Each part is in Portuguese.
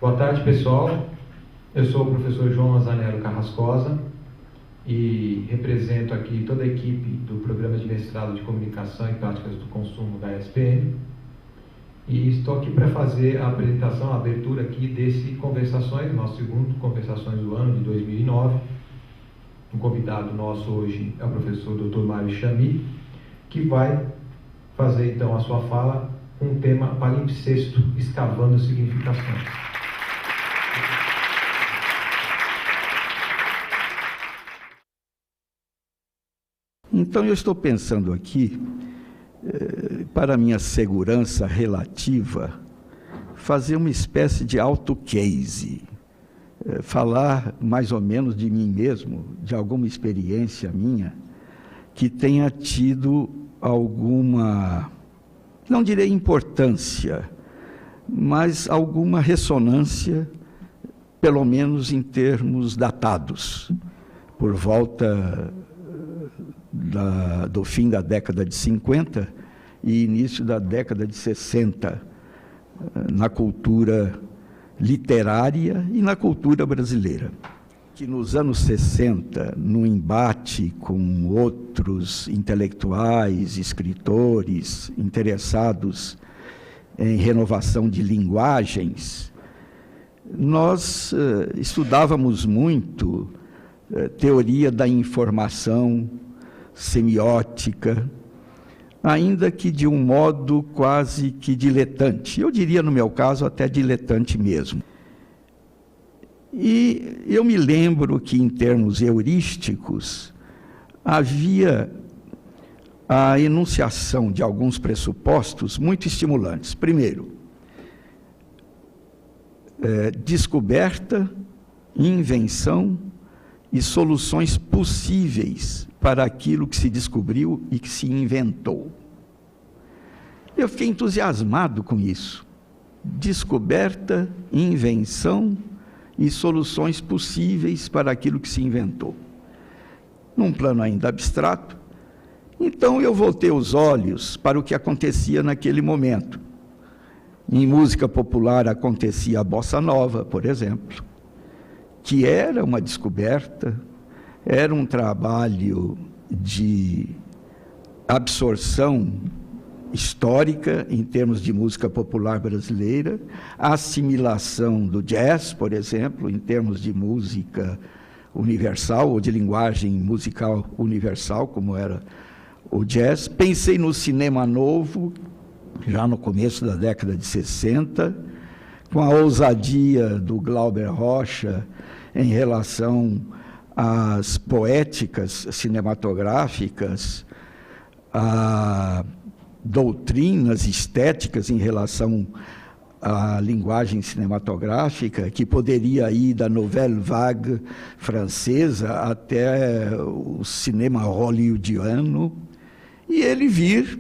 Boa tarde, pessoal. Eu sou o professor João Manzanello Carrascosa e represento aqui toda a equipe do Programa de Mestrado de Comunicação e Práticas do Consumo da ESPM. E estou aqui para fazer a apresentação, a abertura aqui desse Conversações, nosso segundo Conversações do ano de 2009. O convidado nosso hoje é o professor Dr. Mário Chamy, que vai fazer então a sua fala com o tema Palimpsesto, escavando significações. Então eu estou pensando aqui, para minha segurança relativa, fazer uma espécie de auto-case, falar mais ou menos de mim mesmo, de alguma experiência minha, que tenha tido alguma, não direi importância, mas alguma ressonância, pelo menos em termos datados, por volta do fim da década de 50 e início da década de 60, na cultura literária e na cultura brasileira. Que nos anos 60, no embate com outros intelectuais, escritores interessados em renovação de linguagens, nós estudávamos muito teoria da informação, semiótica, ainda que de um modo quase que diletante. Eu diria, no meu caso, até diletante mesmo. E eu me lembro que, em termos heurísticos, havia a enunciação de alguns pressupostos muito estimulantes. Primeiro, descoberta, invenção e soluções possíveis para aquilo que se descobriu e que se inventou. Eu fiquei entusiasmado com isso. Descoberta, invenção e soluções possíveis para aquilo que se inventou. Num plano ainda abstrato, então eu voltei os olhos para o que acontecia naquele momento. Em música popular acontecia a bossa nova, por exemplo, que era uma descoberta, era um trabalho de absorção histórica em termos de música popular brasileira, a assimilação do jazz, por exemplo, em termos de música universal ou de linguagem musical universal, como era o jazz. Pensei no cinema novo, já no começo da década de 60, com a ousadia do Glauber Rocha em relação às poéticas cinematográficas, a doutrinas estéticas em relação à linguagem cinematográfica, que poderia ir da nouvelle vague francesa até o cinema hollywoodiano, e ele vir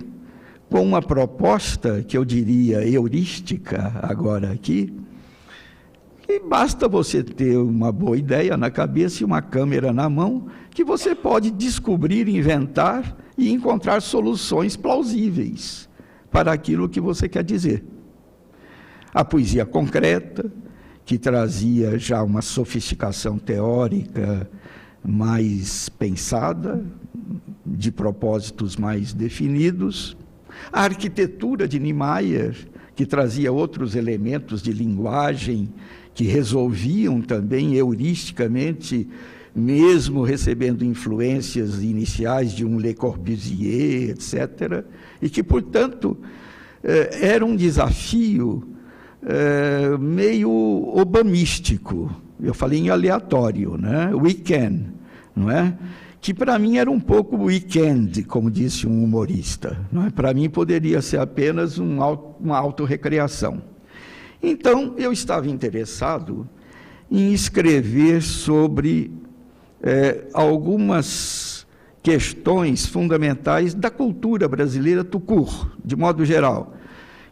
com uma proposta que eu diria heurística agora aqui, que basta você ter uma boa ideia na cabeça e uma câmera na mão, que você pode descobrir, inventar e encontrar soluções plausíveis para aquilo que você quer dizer. A poesia concreta, que trazia já uma sofisticação teórica mais pensada, de propósitos mais definidos. A arquitetura de Niemeyer, que trazia outros elementos de linguagem que resolviam também heuristicamente, mesmo recebendo influências iniciais de um Le Corbusier, etc., e que, portanto, era um desafio meio obamístico. Eu falei em aleatório, né? Weekend, não é? Que para mim era um pouco weekend, como disse um humorista. Não é? Para mim poderia ser apenas uma autorrecreação. Então, eu estava interessado em escrever sobre algumas questões fundamentais da cultura brasileira tout court, de modo geral.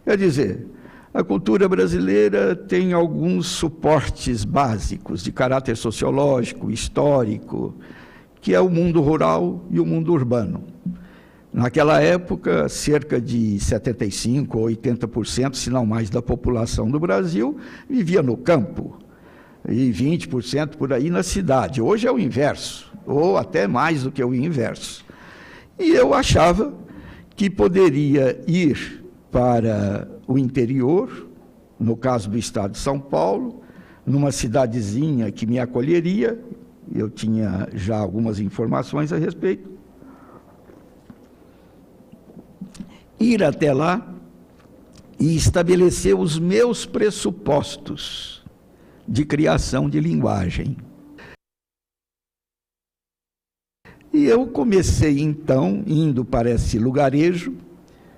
Quer dizer, a cultura brasileira tem alguns suportes básicos de caráter sociológico, histórico, que é o mundo rural e o mundo urbano. Naquela época, cerca de 75% ou 80%, se não mais, da população do Brasil vivia no campo, e 20% por aí na cidade. Hoje é o inverso, ou até mais do que o inverso. E eu achava que poderia ir para o interior, no caso do estado de São Paulo, numa cidadezinha que me acolheria, eu tinha já algumas informações a respeito, ir até lá e estabelecer os meus pressupostos de criação de linguagem. E eu comecei, então, indo para esse lugarejo,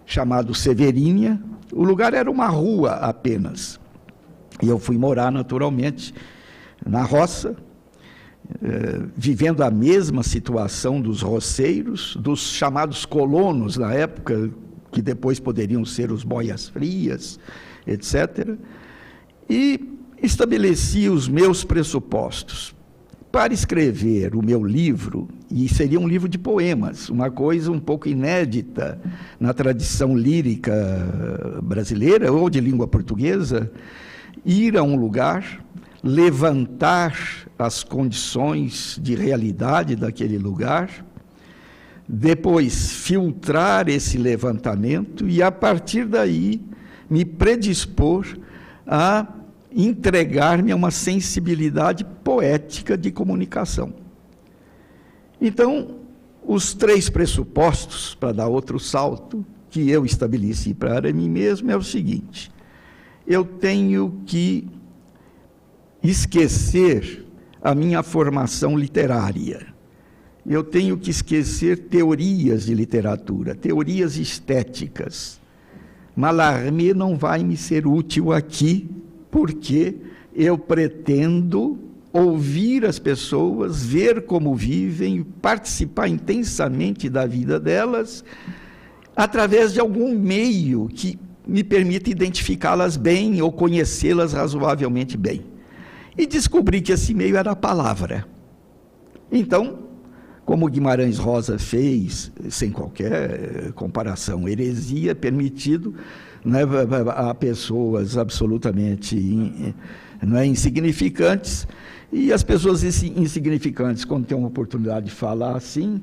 chamado Severinha. O lugar era uma rua apenas. E eu fui morar, naturalmente, na roça, vivendo a mesma situação dos roceiros, dos chamados colonos na época, que depois poderiam ser os boias-frias, etc. E estabeleci os meus pressupostos. Para escrever o meu livro, e seria um livro de poemas, uma coisa um pouco inédita na tradição lírica brasileira ou de língua portuguesa, ir a um lugar, levantar as condições de realidade daquele lugar, depois filtrar esse levantamento e, a partir daí, me predispor a entregar-me a uma sensibilidade poética de comunicação. Então, os 3 pressupostos, para dar outro salto, que eu estabeleci para mim mesmo, é o seguinte: eu tenho que esquecer a minha formação literária. Eu tenho que esquecer teorias de literatura, teorias estéticas. Mallarmé não vai me ser útil aqui, porque eu pretendo ouvir as pessoas, ver como vivem, participar intensamente da vida delas, através de algum meio que me permita identificá-las bem ou conhecê-las razoavelmente bem. E descobri que esse meio era a palavra. Então, como Guimarães Rosa fez, sem qualquer comparação, heresia, permitido, né, a pessoas absolutamente insignificantes, e as pessoas insignificantes, quando têm uma oportunidade de falar assim,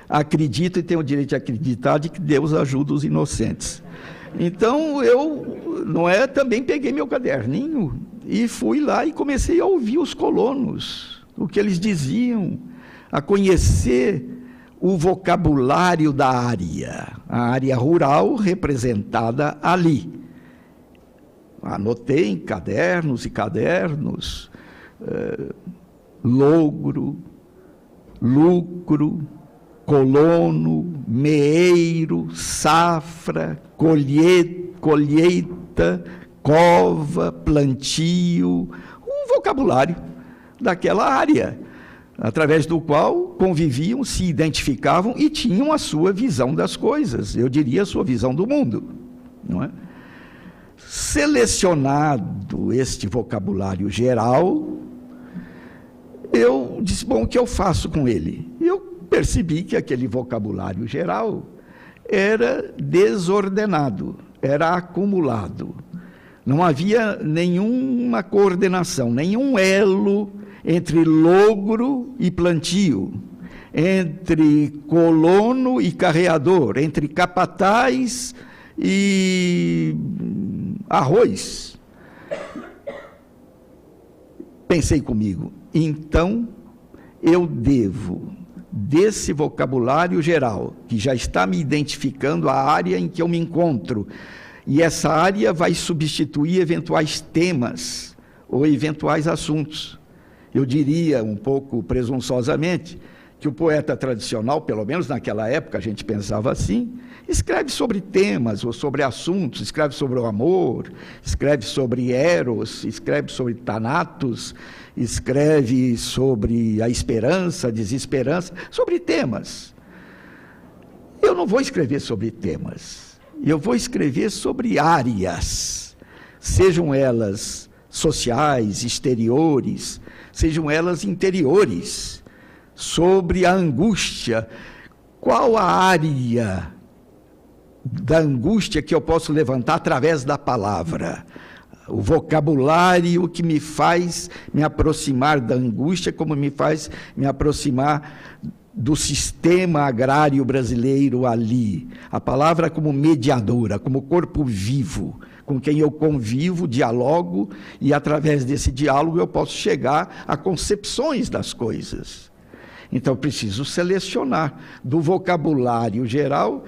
acreditam e têm o direito de acreditar de que Deus ajuda os inocentes. Então, eu também peguei meu caderninho e fui lá e comecei a ouvir os colonos, o que eles diziam, a conhecer o vocabulário da área, a área rural representada ali. Anotei em cadernos e cadernos, logro, lucro, colono, meeiro, safra, colheita, cova, plantio, um vocabulário daquela área, através do qual conviviam, se identificavam e tinham a sua visão das coisas, eu diria a sua visão do mundo, não é? Selecionado este vocabulário geral, eu disse, bom, o que eu faço com ele? Eu percebi que aquele vocabulário geral era desordenado, era acumulado. Não havia nenhuma coordenação, nenhum elo entre logro e plantio, entre colono e carreador, entre capataz e arroz. Pensei comigo, então eu devo, desse vocabulário geral, que já está me identificando a área em que eu me encontro, e essa área vai substituir eventuais temas ou eventuais assuntos. Eu diria, um pouco presunçosamente, que o poeta tradicional, pelo menos naquela época a gente pensava assim, escreve sobre temas ou sobre assuntos, escreve sobre o amor, escreve sobre Eros, escreve sobre Thanatos, escreve sobre a esperança, a desesperança, sobre temas. Eu não vou escrever sobre temas, eu vou escrever sobre áreas, sejam elas sociais, exteriores, sejam elas interiores, sobre a angústia. Qual a área da angústia que eu posso levantar através da palavra. O vocabulário que me faz me aproximar da angústia, como me faz me aproximar do sistema agrário brasileiro ali. A palavra como mediadora, como corpo vivo, com quem eu convivo, dialogo, e através desse diálogo eu posso chegar a concepções das coisas. Então, eu preciso selecionar. Do vocabulário geral,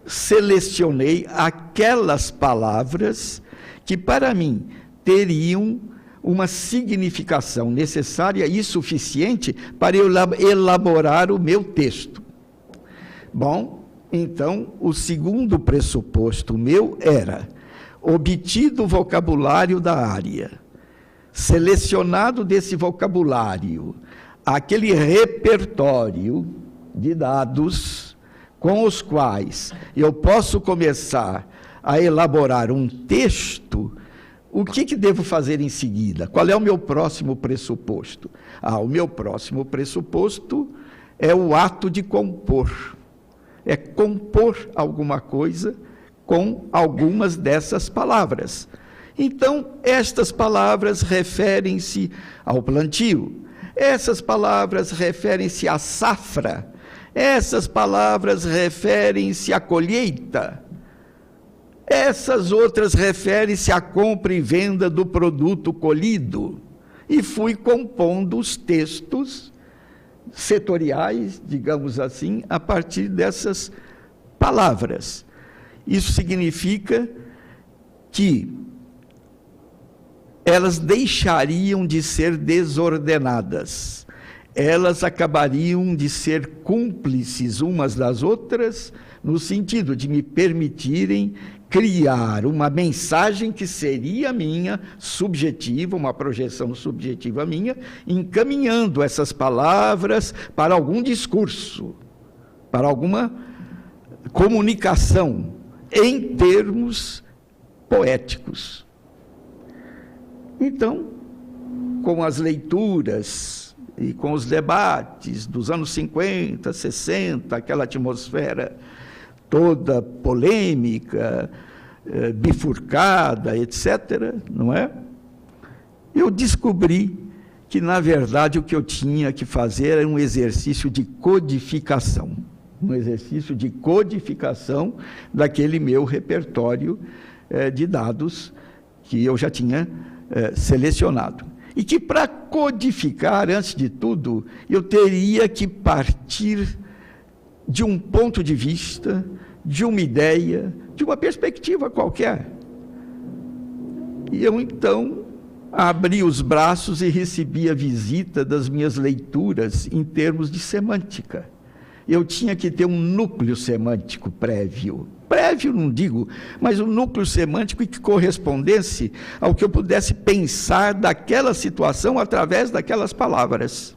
selecionei aquelas palavras que, para mim, teriam uma significação necessária e suficiente para eu elaborar o meu texto. Bom, então, o segundo pressuposto meu era: obtido o vocabulário da área, selecionado desse vocabulário, aquele repertório de dados com os quais eu posso começar a elaborar um texto, o que devo fazer em seguida? Qual é o meu próximo pressuposto? O meu próximo pressuposto é o ato de compor. É compor alguma coisa com algumas dessas palavras. Então, estas palavras referem-se ao plantio, essas palavras referem-se à safra, essas palavras referem-se à colheita, essas outras referem-se à compra e venda do produto colhido. E fui compondo os textos setoriais, digamos assim, a partir dessas palavras. Isso significa que elas deixariam de ser desordenadas, elas acabariam de ser cúmplices umas das outras, no sentido de me permitirem criar uma mensagem que seria minha, subjetiva, uma projeção subjetiva minha, encaminhando essas palavras para algum discurso, para alguma comunicação em termos poéticos. Então, com as leituras e com os debates dos anos 50, 60, aquela atmosfera toda polêmica, bifurcada, etc., não é? Eu descobri que, na verdade, o que eu tinha que fazer era um exercício de codificação, daquele meu repertório de dados que eu já tinha selecionado. E que, para codificar, antes de tudo, eu teria que partir de um ponto de vista, de uma ideia, de uma perspectiva qualquer. E eu, então, abri os braços e recebi a visita das minhas leituras em termos de semântica. Eu tinha que ter um núcleo semântico prévio. Prévio, não digo, mas um núcleo semântico que correspondesse ao que eu pudesse pensar daquela situação através daquelas palavras.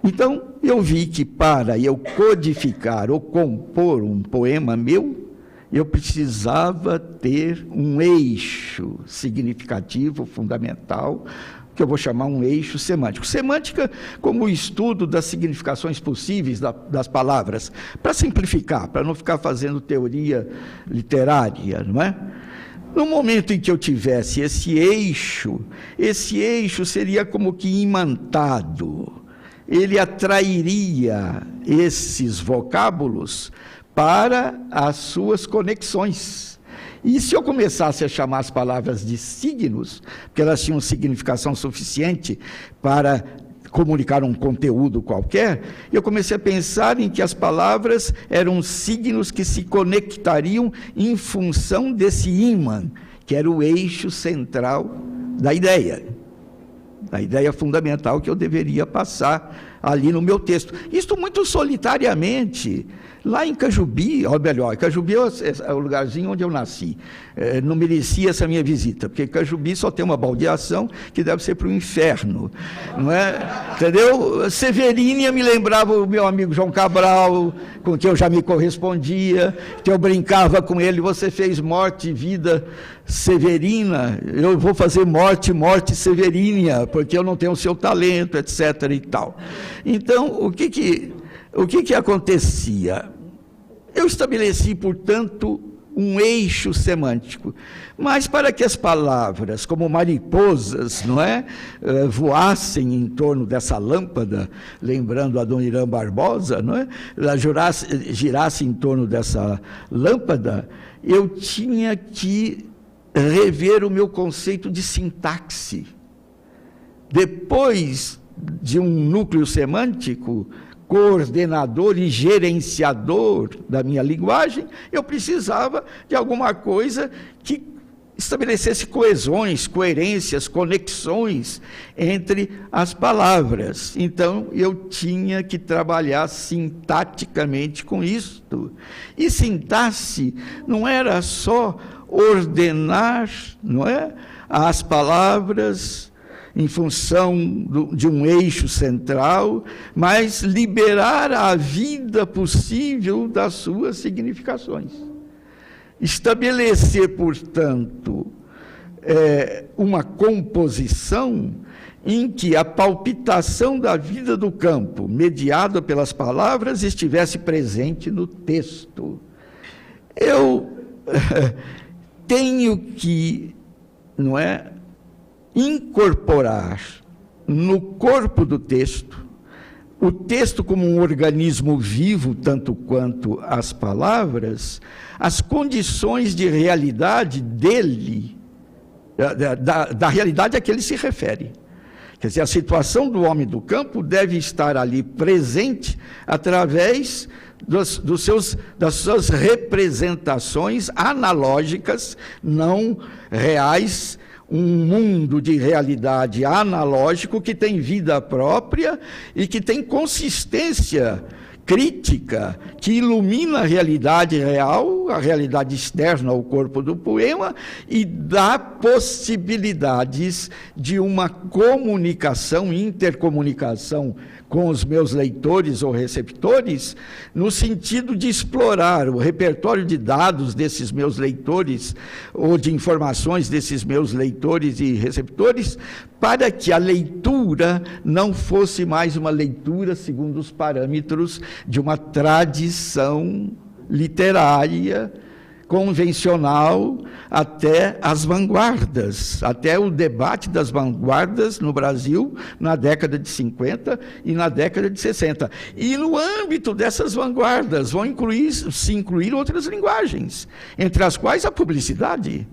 Então, eu vi que para eu codificar ou compor um poema meu, eu precisava ter um eixo significativo, fundamental, que eu vou chamar um eixo semântico. Semântica como o estudo das significações possíveis das palavras, para simplificar, para não ficar fazendo teoria literária, não é? No momento em que eu tivesse esse eixo seria como que imantado, ele atrairia esses vocábulos para as suas conexões. E se eu começasse a chamar as palavras de signos, porque elas tinham significação suficiente para comunicar um conteúdo qualquer, eu comecei a pensar em que as palavras eram signos que se conectariam em função desse ímã, que era o eixo central da ideia fundamental que eu deveria passar ali no meu texto. Isto muito solitariamente, lá em Cajubi, ou melhor, Cajubi é o lugarzinho onde eu nasci, não merecia essa minha visita, porque Cajubi só tem uma baldeação que deve ser para o inferno, não é? Entendeu? Severínia me lembrava o meu amigo João Cabral, com quem eu já me correspondia, que eu brincava com ele: você fez morte e vida severina, eu vou fazer morte severínia, porque eu não tenho o seu talento, etc. e tal. Então, o que acontecia? Eu estabeleci, portanto, um eixo semântico, mas para que as palavras, como mariposas, não é, voassem em torno dessa lâmpada, lembrando a Dona Irã Barbosa, não é, ela girasse em torno dessa lâmpada, eu tinha que rever o meu conceito de sintaxe. Depois de um núcleo semântico, coordenador e gerenciador da minha linguagem, eu precisava de alguma coisa que estabelecesse coesões, coerências, conexões entre as palavras. Então, eu tinha que trabalhar sintaticamente com isto. E sintaxe não era só ordenar, não é, as palavras em função de um eixo central, mas liberar a vida possível das suas significações. Estabelecer, portanto, uma composição em que a palpitação da vida do campo, mediada pelas palavras, estivesse presente no texto. Eu tenho que, não é, incorporar no corpo do texto, o texto como um organismo vivo, tanto quanto as palavras, as condições de realidade dele, da realidade a que ele se refere. Quer dizer, a situação do homem do campo deve estar ali presente através das suas representações analógicas, não reais, um mundo de realidade analógico que tem vida própria e que tem consistência crítica, que ilumina a realidade real, a realidade externa ao corpo do poema, e dá possibilidades de uma comunicação, intercomunicação com os meus leitores ou receptores, no sentido de explorar o repertório de dados desses meus leitores, ou de informações desses meus leitores e receptores, para que a leitura não fosse mais uma leitura segundo os parâmetros de uma tradição literária convencional até as vanguardas, até o debate das vanguardas no Brasil na década de 50 e na década de 60. E no âmbito dessas vanguardas vão se incluir outras linguagens, entre as quais a publicidade.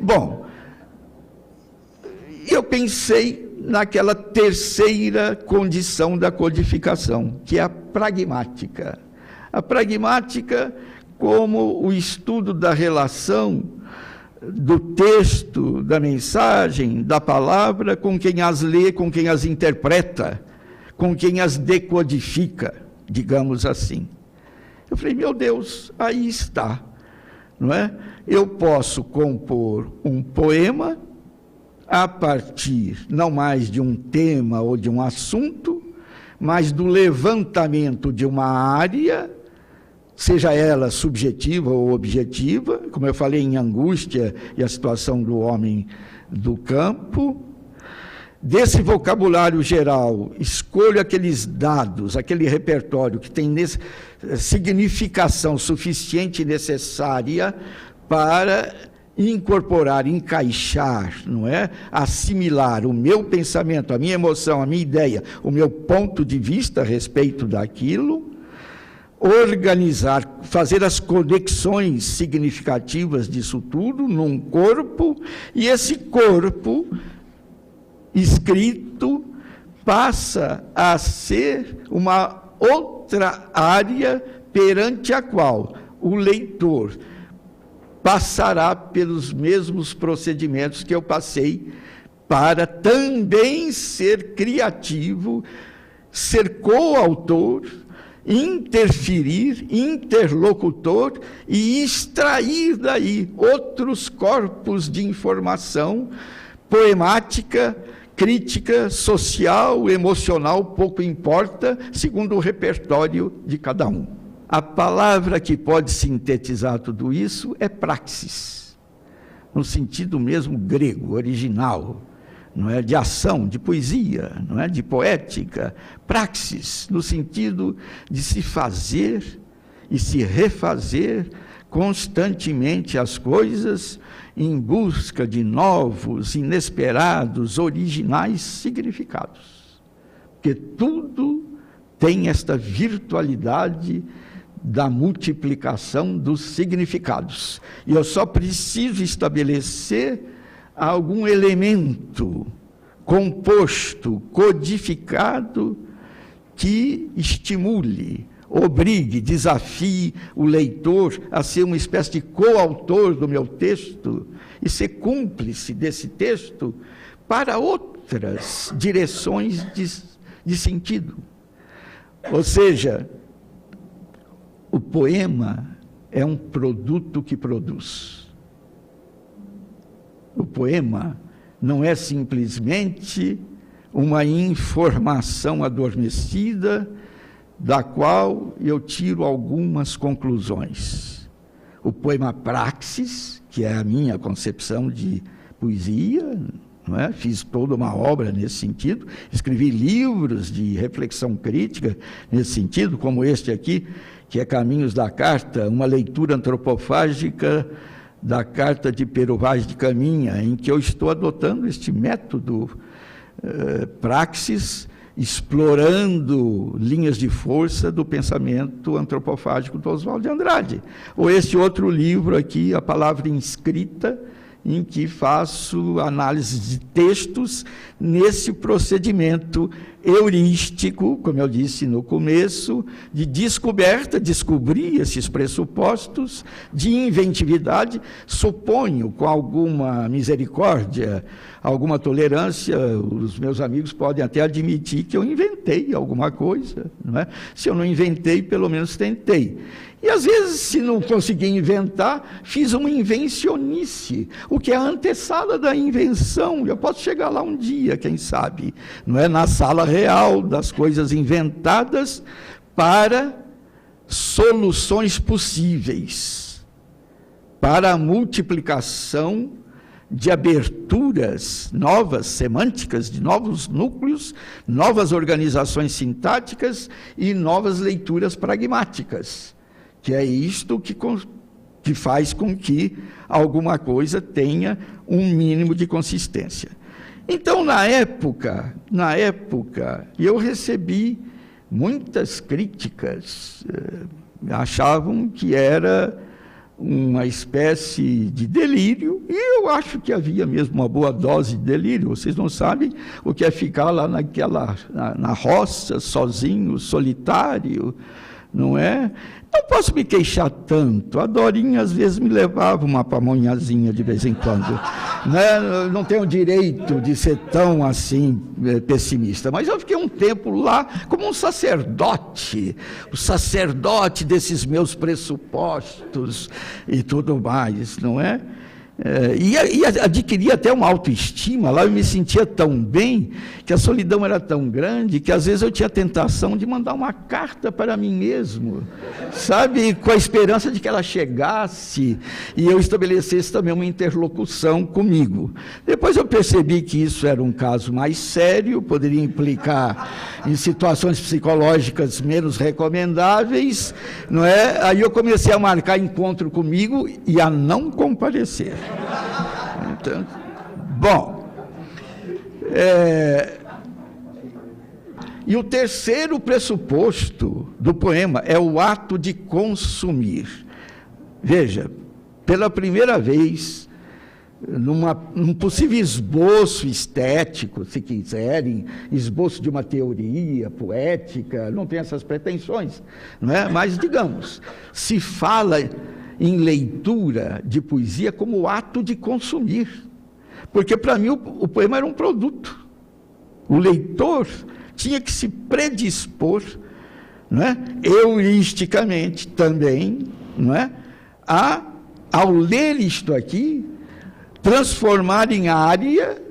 Bom, eu pensei naquela terceira condição da codificação, que é a pragmática. A pragmática como o estudo da relação do texto, da mensagem, da palavra, com quem as lê, com quem as interpreta, com quem as decodifica, digamos assim. Eu falei, meu Deus, aí está, não é? Eu posso compor um poema a partir, não mais de um tema ou de um assunto, mas do levantamento de uma área, seja ela subjetiva ou objetiva, como eu falei em Angústia e a situação do homem do campo. Desse vocabulário geral, escolho aqueles dados, aquele repertório que tem significação suficiente e necessária para incorporar, encaixar, não é? Assimilar o meu pensamento, a minha emoção, a minha ideia, o meu ponto de vista a respeito daquilo, organizar, fazer as conexões significativas disso tudo num corpo, e esse corpo escrito passa a ser uma outra área perante a qual o leitor passará pelos mesmos procedimentos que eu passei para também ser criativo, ser coautor, interferir, interlocutor e extrair daí outros corpos de informação poemática, crítica, social, emocional, pouco importa, segundo o repertório de cada um. A palavra que pode sintetizar tudo isso é praxis, no sentido mesmo grego, original, não é, de ação, de poesia, não é, de poética, praxis, no sentido de se fazer e se refazer constantemente as coisas em busca de novos, inesperados, originais significados. Porque tudo tem esta virtualidade da multiplicação dos significados. E eu só preciso estabelecer algum elemento composto, codificado, que estimule, obrigue, desafie o leitor a ser uma espécie de coautor do meu texto e ser cúmplice desse texto para outras direções de sentido. Ou seja, o poema é um produto que produz. O poema não é simplesmente uma informação adormecida da qual eu tiro algumas conclusões. O poema praxis, que é a minha concepção de poesia, não é? Fiz toda uma obra nesse sentido, escrevi livros de reflexão crítica nesse sentido, como este aqui, que é Caminhos da Carta, uma leitura antropofágica da Carta de Pero Vaz de Caminha, em que eu estou adotando este método praxis, explorando linhas de força do pensamento antropofágico do Oswald de Andrade. Ou este outro livro aqui, A Palavra Inscrita, em que faço análise de textos nesse procedimento heurístico, como eu disse no começo, de descoberta, descobrir esses pressupostos, de inventividade. Suponho, com alguma misericórdia, alguma tolerância, os meus amigos podem até admitir que eu inventei alguma coisa, não é? Se eu não inventei, pelo menos tentei. E às vezes, se não consegui inventar, fiz uma invencionice, o que é a antessala da invenção. Eu posso chegar lá um dia, quem sabe, não é, na sala real das coisas inventadas para soluções possíveis, para a multiplicação de aberturas novas, semânticas, de novos núcleos, novas organizações sintáticas e novas leituras pragmáticas, que é isto que faz com que alguma coisa tenha um mínimo de consistência. Então, na época, eu recebi muitas críticas, achavam que era uma espécie de delírio, e eu acho que havia mesmo uma boa dose de delírio. Vocês não sabem o que é ficar lá na roça, sozinho, solitário, não é? Não posso me queixar tanto. A Dorinha, às vezes, me levava uma pamonhazinha de vez em quando. Né? Não tenho direito de ser tão, assim, pessimista. Mas eu fiquei um tempo lá como um sacerdote. O sacerdote desses meus pressupostos e tudo mais, não é? E adquiri até uma autoestima. Lá eu me sentia tão bem, que a solidão era tão grande, que às vezes eu tinha a tentação de mandar uma carta para mim mesmo, sabe, com a esperança de que ela chegasse e eu estabelecesse também uma interlocução comigo. Depois eu percebi que isso era um caso mais sério, poderia implicar em situações psicológicas menos recomendáveis, não é? Aí eu comecei a marcar encontro comigo e a não comparecer. Então, bom, e o terceiro pressuposto do poema é o ato de consumir. Veja, pela primeira vez, num possível esboço estético, se quiserem, esboço de uma teoria poética, não tem essas pretensões, não é? Mas, digamos, se fala em leitura de poesia como ato de consumir, porque para mim o poema era um produto. O leitor tinha que se predispor, não é? Heuristicamente também, não é? Ao ler isto aqui, transformar em área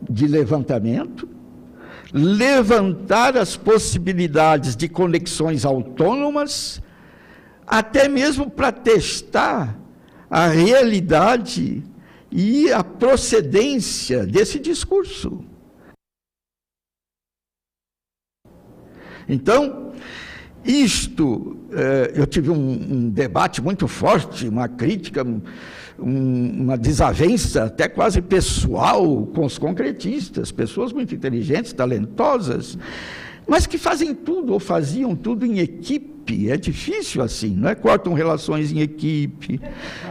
de levantamento, levantar as possibilidades de conexões autônomas, até mesmo para testar a realidade e a procedência desse discurso. Então, eu tive um debate muito forte, uma crítica, uma desavença até quase pessoal com os concretistas, pessoas muito inteligentes, talentosas, mas que fazem tudo ou faziam tudo em equipe. É difícil assim, não é? Cortam relações em equipe,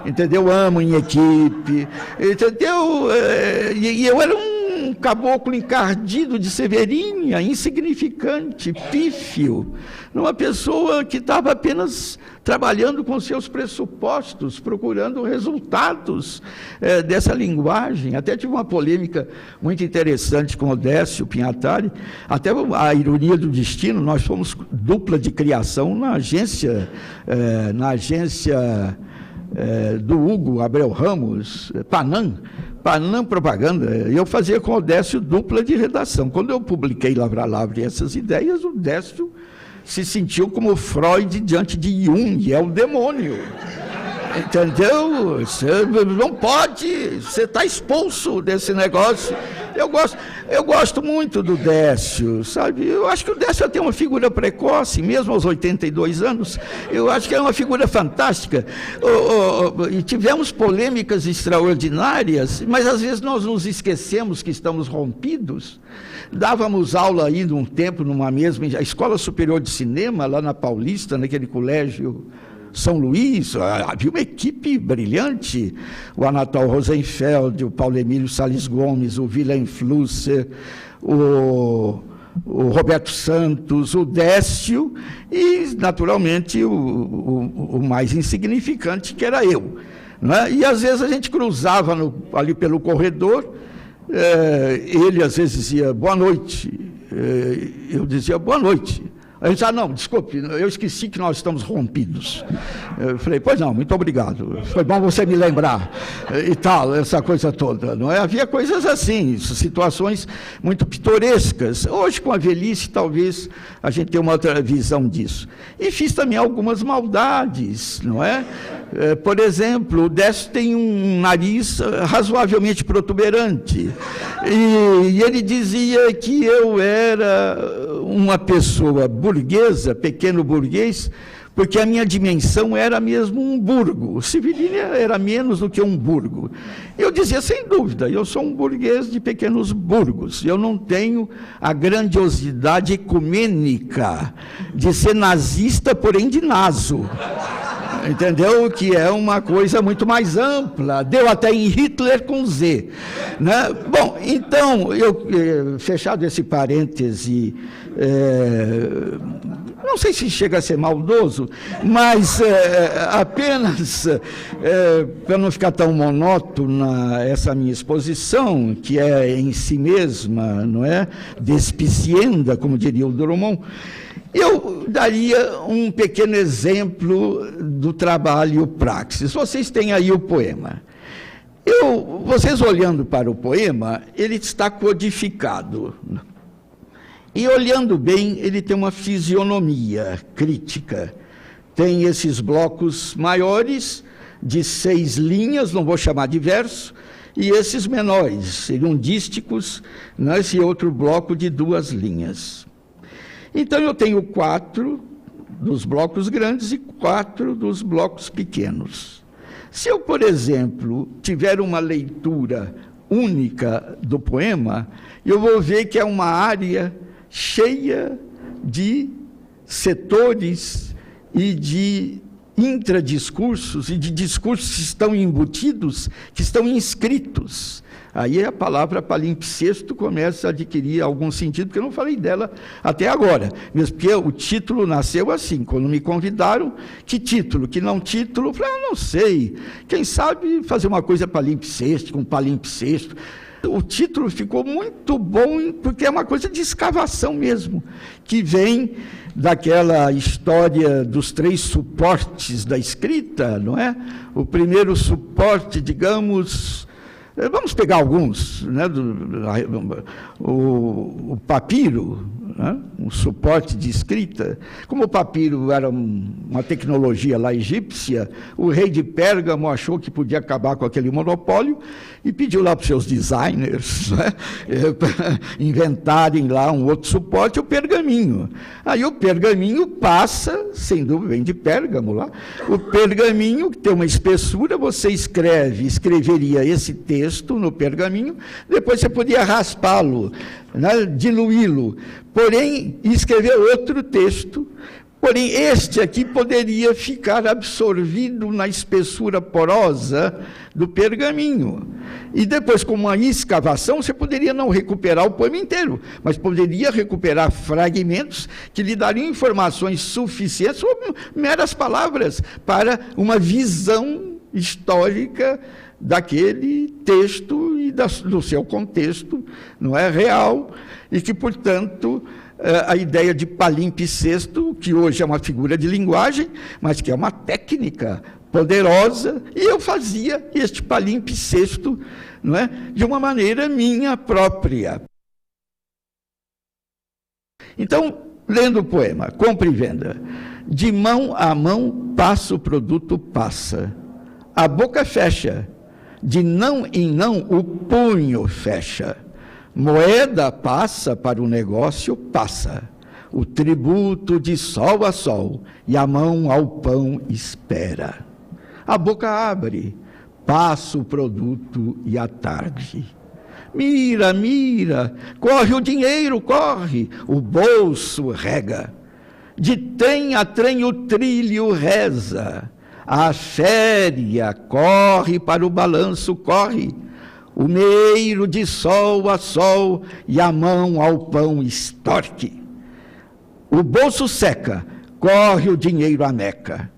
entendeu? Amam em equipe, entendeu? E eu era um caboclo encardido de Severinha, insignificante, pífio, uma pessoa que estava apenas trabalhando com seus pressupostos, procurando resultados dessa linguagem. Até tive uma polêmica muito interessante com o Décio Pinhatari, até a ironia do destino, nós fomos dupla de criação na agência do Hugo Abreu Ramos, Panam Propaganda. Eu fazia com o Décio dupla de redação. Quando eu publiquei Lavra Lavra essas ideias, o Décio se sentiu como Freud diante de Jung, é o demônio. Entendeu? Você não pode, você está expulso desse negócio. Eu gosto muito do Décio, sabe? Eu acho que o Décio tem uma figura precoce, mesmo aos 82 anos. Eu acho que é uma figura fantástica. E tivemos polêmicas extraordinárias, mas às vezes nós nos esquecemos que estamos rompidos. Dávamos aula aí num tempo, numa mesma Escola Superior de Cinema, lá na Paulista, naquele colégio São Luís, havia uma equipe brilhante, o Anatol Rosenfeld, o Paulo Emílio Salles Gomes, o Wilhelm Flusser, o Roberto Santos, o Décio e, naturalmente, o mais insignificante, que era eu. Né? E, às vezes, a gente cruzava ali pelo corredor, ele, às vezes, dizia, boa noite, eu dizia, boa noite. A gente disse, não, desculpe, eu esqueci que nós estamos rompidos. Eu falei, pois não, muito obrigado, foi bom você me lembrar, e tal, essa coisa toda, não é? Havia coisas assim, situações muito pitorescas. Hoje, com a velhice, talvez a gente tenha uma outra visão disso. E fiz também algumas maldades, não é? Por exemplo, o Décio tem um nariz razoavelmente protuberante, e ele dizia que eu era uma pessoa burguesa, pequeno burguês, porque a minha dimensão era mesmo um burgo. Sevilha era menos do que um burgo. Eu dizia, sem dúvida, eu sou um burguês de pequenos burgos. Eu não tenho a grandiosidade ecumênica de ser nazista, porém de naso. Entendeu? Que é uma coisa muito mais ampla. Deu até em Hitler com Z. Né? Bom, então, fechado esse parêntese, não sei se chega a ser maldoso, mas apenas para não ficar tão monótona essa minha exposição, que é em si mesma, não é? Despicienda, como diria o Drummond, eu daria um pequeno exemplo do trabalho praxis. Vocês têm aí o poema. Vocês olhando para o poema, ele está codificado. E olhando bem, ele tem uma fisionomia crítica. Tem esses blocos maiores, de 6 linhas, não vou chamar de verso, e esses menores, seriam dísticos, nesse outro bloco de 2 linhas. Então, eu tenho 4 dos blocos grandes e 4 dos blocos pequenos. Se eu, por exemplo, tiver uma leitura única do poema, eu vou ver que é uma área cheia de setores e de intradiscursos e de discursos que estão embutidos, que estão inscritos. Aí a palavra palimpsesto começa a adquirir algum sentido, porque eu não falei dela até agora, mesmo porque o título nasceu assim, quando me convidaram, que título, que não título, eu falei, não sei, quem sabe fazer uma coisa palimpsesto, com palimpsesto. O título ficou muito bom, porque é uma coisa de escavação mesmo, que vem daquela história dos 3 suportes da escrita, não é? O primeiro suporte, digamos, vamos pegar alguns, né? O papiro, né? Um suporte de escrita. Como o papiro era uma tecnologia lá egípcia, o rei de Pérgamo achou que podia acabar com aquele monopólio e pediu lá para os seus designers, né? Para inventarem lá um outro suporte, o pergaminho. Aí o pergaminho passa, sem dúvida, vem de Pérgamo lá, o pergaminho, que tem uma espessura, você escreveria esse texto no pergaminho, depois você podia raspá-lo, né, diluí-lo, porém, escrever outro texto, porém, este aqui poderia ficar absorvido na espessura porosa do pergaminho. E depois, com uma escavação, você poderia não recuperar o poema inteiro, mas poderia recuperar fragmentos que lhe dariam informações suficientes, ou meras palavras, para uma visão histórica daquele texto e do seu contexto, não é real, e que, portanto, a ideia de palimpsesto, que hoje é uma figura de linguagem, mas que é uma técnica poderosa, e eu fazia este palimpsesto, não é, de uma maneira minha própria. Então, lendo o poema, compra e venda. De mão a mão passa o produto, passa. A boca fecha. De não em não, o punho fecha. Moeda passa para o negócio, passa. O tributo de sol a sol, e a mão ao pão espera. A boca abre, passa o produto e a tarde. Mira, mira, corre o dinheiro, corre, o bolso rega. De trem a trem o trilho reza. A féria corre para o balanço, corre. O meiro de sol a sol e a mão ao pão estorque. O bolso seca, corre o dinheiro a Meca.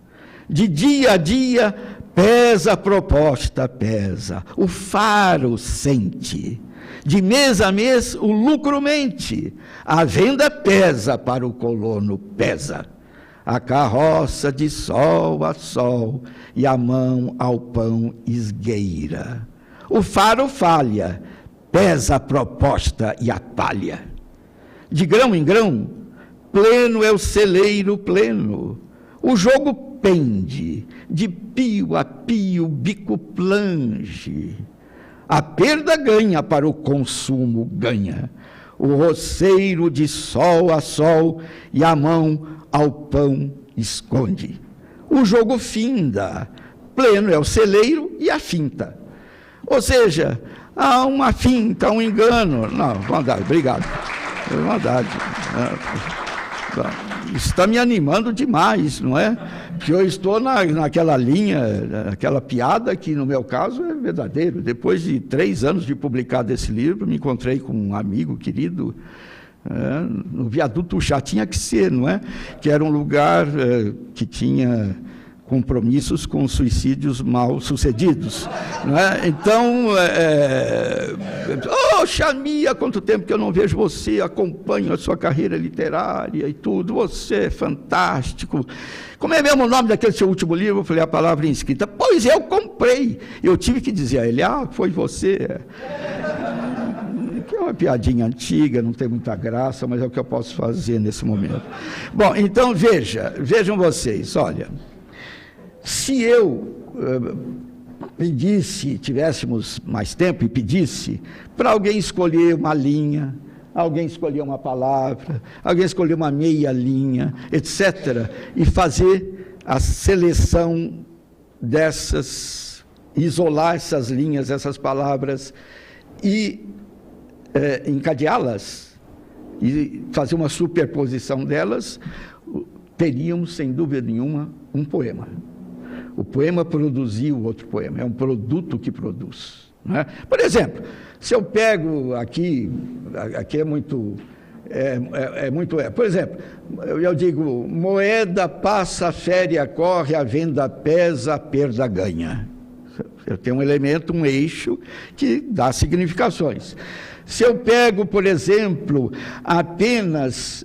De dia a dia, pesa a proposta, pesa. O faro sente. De mês a mês, o lucro mente. A venda pesa para o colono, pesa. A carroça de sol a sol e a mão ao pão esgueira. O faro falha, pesa a proposta e a palha. De grão em grão, pleno é o celeiro pleno. O jogo pende, de pio a pio, bico plange. A perda ganha para o consumo, ganha. O roceiro de sol a sol e a mão ao pão esconde. O jogo finda, pleno é o celeiro e a finta. Ou seja, há uma finta, um engano. Não, maldade, obrigado. Maldade. Está me animando demais, não é? Porque eu estou naquela linha, aquela piada que, no meu caso, é verdadeiro. Depois de 3 anos de publicado esse livro, me encontrei com um amigo querido, no Viaduto Chá, tinha que ser, não é? Que era um lugar que tinha compromissos com suicídios mal sucedidos, não é? Então, Xami, há quanto tempo que eu não vejo você, acompanho a sua carreira literária e tudo, você é fantástico. Como é mesmo o nome daquele seu último livro? Eu falei, a palavra inscrita. Pois eu comprei. Eu tive que dizer a ele, foi você. Que é uma piadinha antiga, não tem muita graça, mas é o que eu posso fazer nesse momento. Bom, então vejam vocês, olha, se eu pedisse, tivéssemos mais tempo e pedisse, para alguém escolher uma linha, alguém escolher uma palavra, alguém escolher uma meia linha, etc., e fazer a seleção dessas, isolar essas linhas, essas palavras, e encadeá-las, e fazer uma superposição delas, teríamos, sem dúvida nenhuma, um poema. O poema produziu outro poema, é um produto que produz. Não é? Por exemplo, se eu pego aqui é muito... Por exemplo, eu digo, moeda passa, a féria corre, a venda pesa, a perda ganha. Eu tenho um elemento, um eixo, que dá significações. Se eu pego, por exemplo, apenas...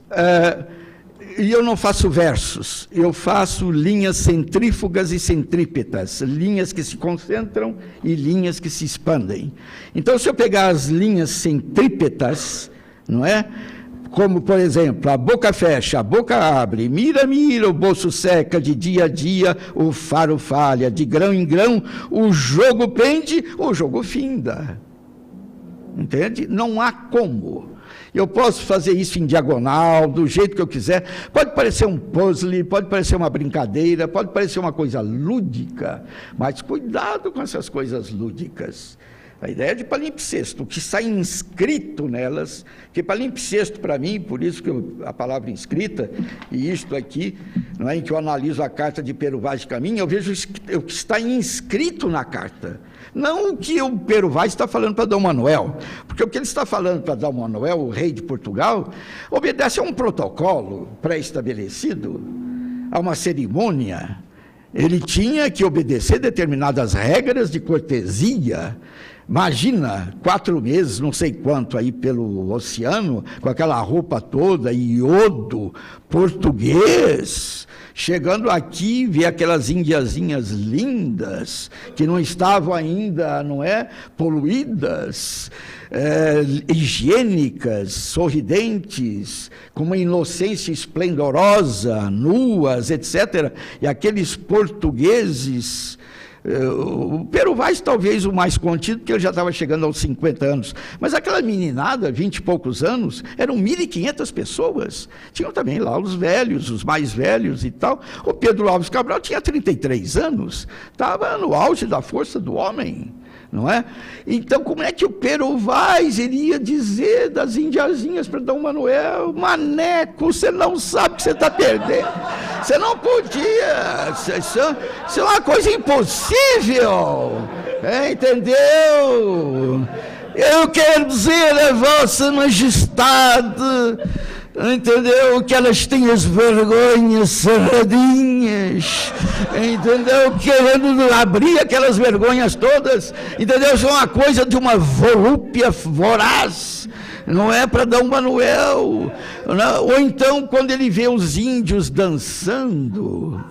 e eu não faço versos, eu faço linhas centrífugas e centrípetas, linhas que se concentram e linhas que se expandem. Então, se eu pegar as linhas centrípetas, não é? como, por exemplo, a boca fecha, a boca abre, mira, mira, o bolso seca, de dia a dia o faro falha, de grão em grão o jogo pende, o jogo finda. Entende? Não há como. Eu posso fazer isso em diagonal, do jeito que eu quiser. Pode parecer um puzzle, pode parecer uma brincadeira, pode parecer uma coisa lúdica, mas cuidado com essas coisas lúdicas. A ideia de palimpsesto, o que está inscrito nelas, que palimpsesto para mim, por isso que a palavra inscrita, e isto aqui, não é, em que eu analiso a carta de Pero Vaz de Caminha, eu vejo o que está inscrito na carta. Não o que o Pero Vaz está falando para Dom Manuel, porque o que ele está falando para Dom Manuel, o rei de Portugal, obedece a um protocolo pré-estabelecido, a uma cerimônia. Ele tinha que obedecer determinadas regras de cortesia. Imagina, 4 meses, não sei quanto, aí pelo oceano, com aquela roupa toda, iodo, português, chegando aqui, ver aquelas indiazinhas lindas, que não estavam ainda, não é, poluídas, higiênicas, sorridentes, com uma inocência esplendorosa, nuas, etc. E aqueles portugueses... O Pero Vaz talvez o mais contido, porque ele já estava chegando aos 50 anos, mas aquela meninada, 20 e poucos anos, eram 1.500 pessoas, tinham também lá os velhos, os mais velhos e tal. O Pedro Alves Cabral tinha 33 anos, estava no auge da força do homem, não é? Então, como é que o Pero Vaz iria dizer das indiazinhas para Dom Manuel: maneco, você não sabe o que você está perdendo, você não podia, isso é uma coisa impossível, entendeu? Eu quero dizer a Vossa Majestade, entendeu, que elas têm as vergonhas cerradinhas, entendeu, querendo abrir aquelas vergonhas todas, entendeu, isso é uma coisa de uma volúpia voraz, não é para Dom Manuel, não? Ou então quando ele vê os índios dançando,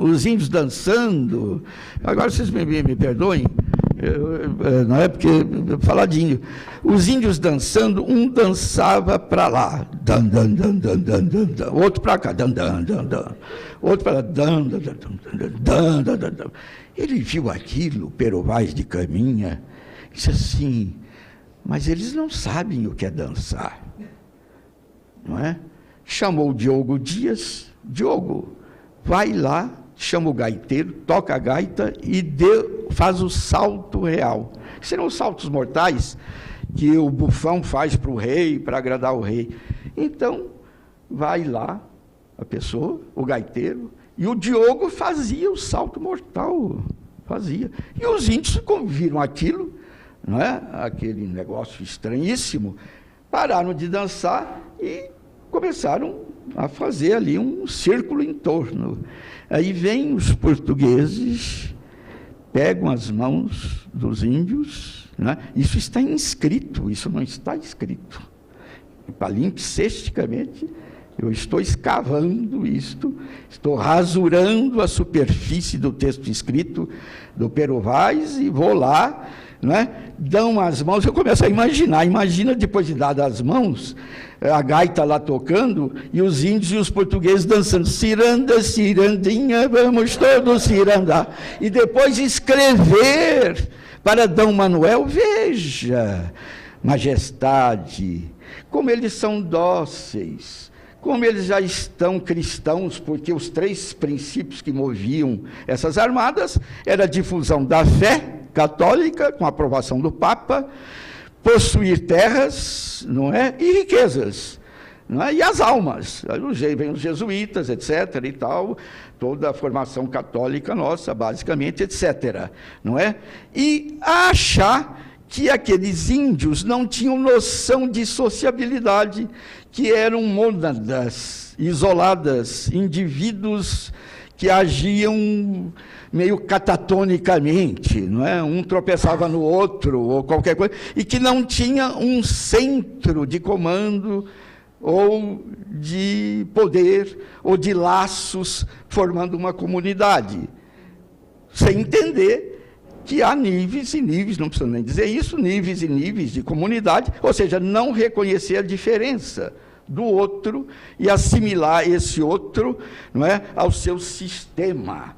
agora vocês me perdoem, não é porque falar de índio, os índios dançando, um dançava para lá, dan, dan, dan, dan, dan, dan, dan, outro para cá, dan, dan, dan, dan, outro para lá, dan, dan, dan, dan, dan, dan, dan. Ele viu aquilo, Pero Vaz de Caminha, disse assim: mas eles não sabem o que é dançar, não é? Chamou o Diogo Dias: Diogo, vai lá, chama o gaiteiro, toca a gaita e faz o salto real. Serão os saltos mortais que o bufão faz para o rei, para agradar o rei. Então, vai lá a pessoa, o gaiteiro, e o Diogo fazia o salto mortal, fazia. E os índios, como viram aquilo, não é? Aquele negócio estranhíssimo, pararam de dançar e começaram a fazer ali um círculo em torno. Aí vêm os portugueses, pegam as mãos dos índios, né? Isso está inscrito, isso não está escrito. Palimpsesticamente, eu estou escavando isto, estou rasurando a superfície do texto escrito do Pero Vaz e vou lá, né? Dão as mãos, eu começo a imagina depois de dar as mãos, a gaita lá tocando, e os índios e os portugueses dançando, ciranda, cirandinha, vamos todos cirandar, e depois escrever para Dom Manuel: veja, majestade, como eles são dóceis, como eles já estão cristãos, porque os 3 princípios que moviam essas armadas era a difusão da fé católica, com a aprovação do Papa, possuir terras, não é, e riquezas, não é, e as almas. Aí vem os jesuítas, etc. e tal, toda a formação católica nossa, basicamente, etc. não é? E achar que aqueles índios não tinham noção de sociabilidade, que eram mônadas isoladas, indivíduos que agiam meio catatonicamente, não é? Um tropeçava no outro, ou qualquer coisa, e que não tinha um centro de comando, ou de poder, ou de laços, formando uma comunidade, sem entender que há níveis e níveis, não precisa nem dizer isso, níveis e níveis de comunidade, ou seja, não reconhecer a diferença do outro e assimilar esse outro, não é, ao seu sistema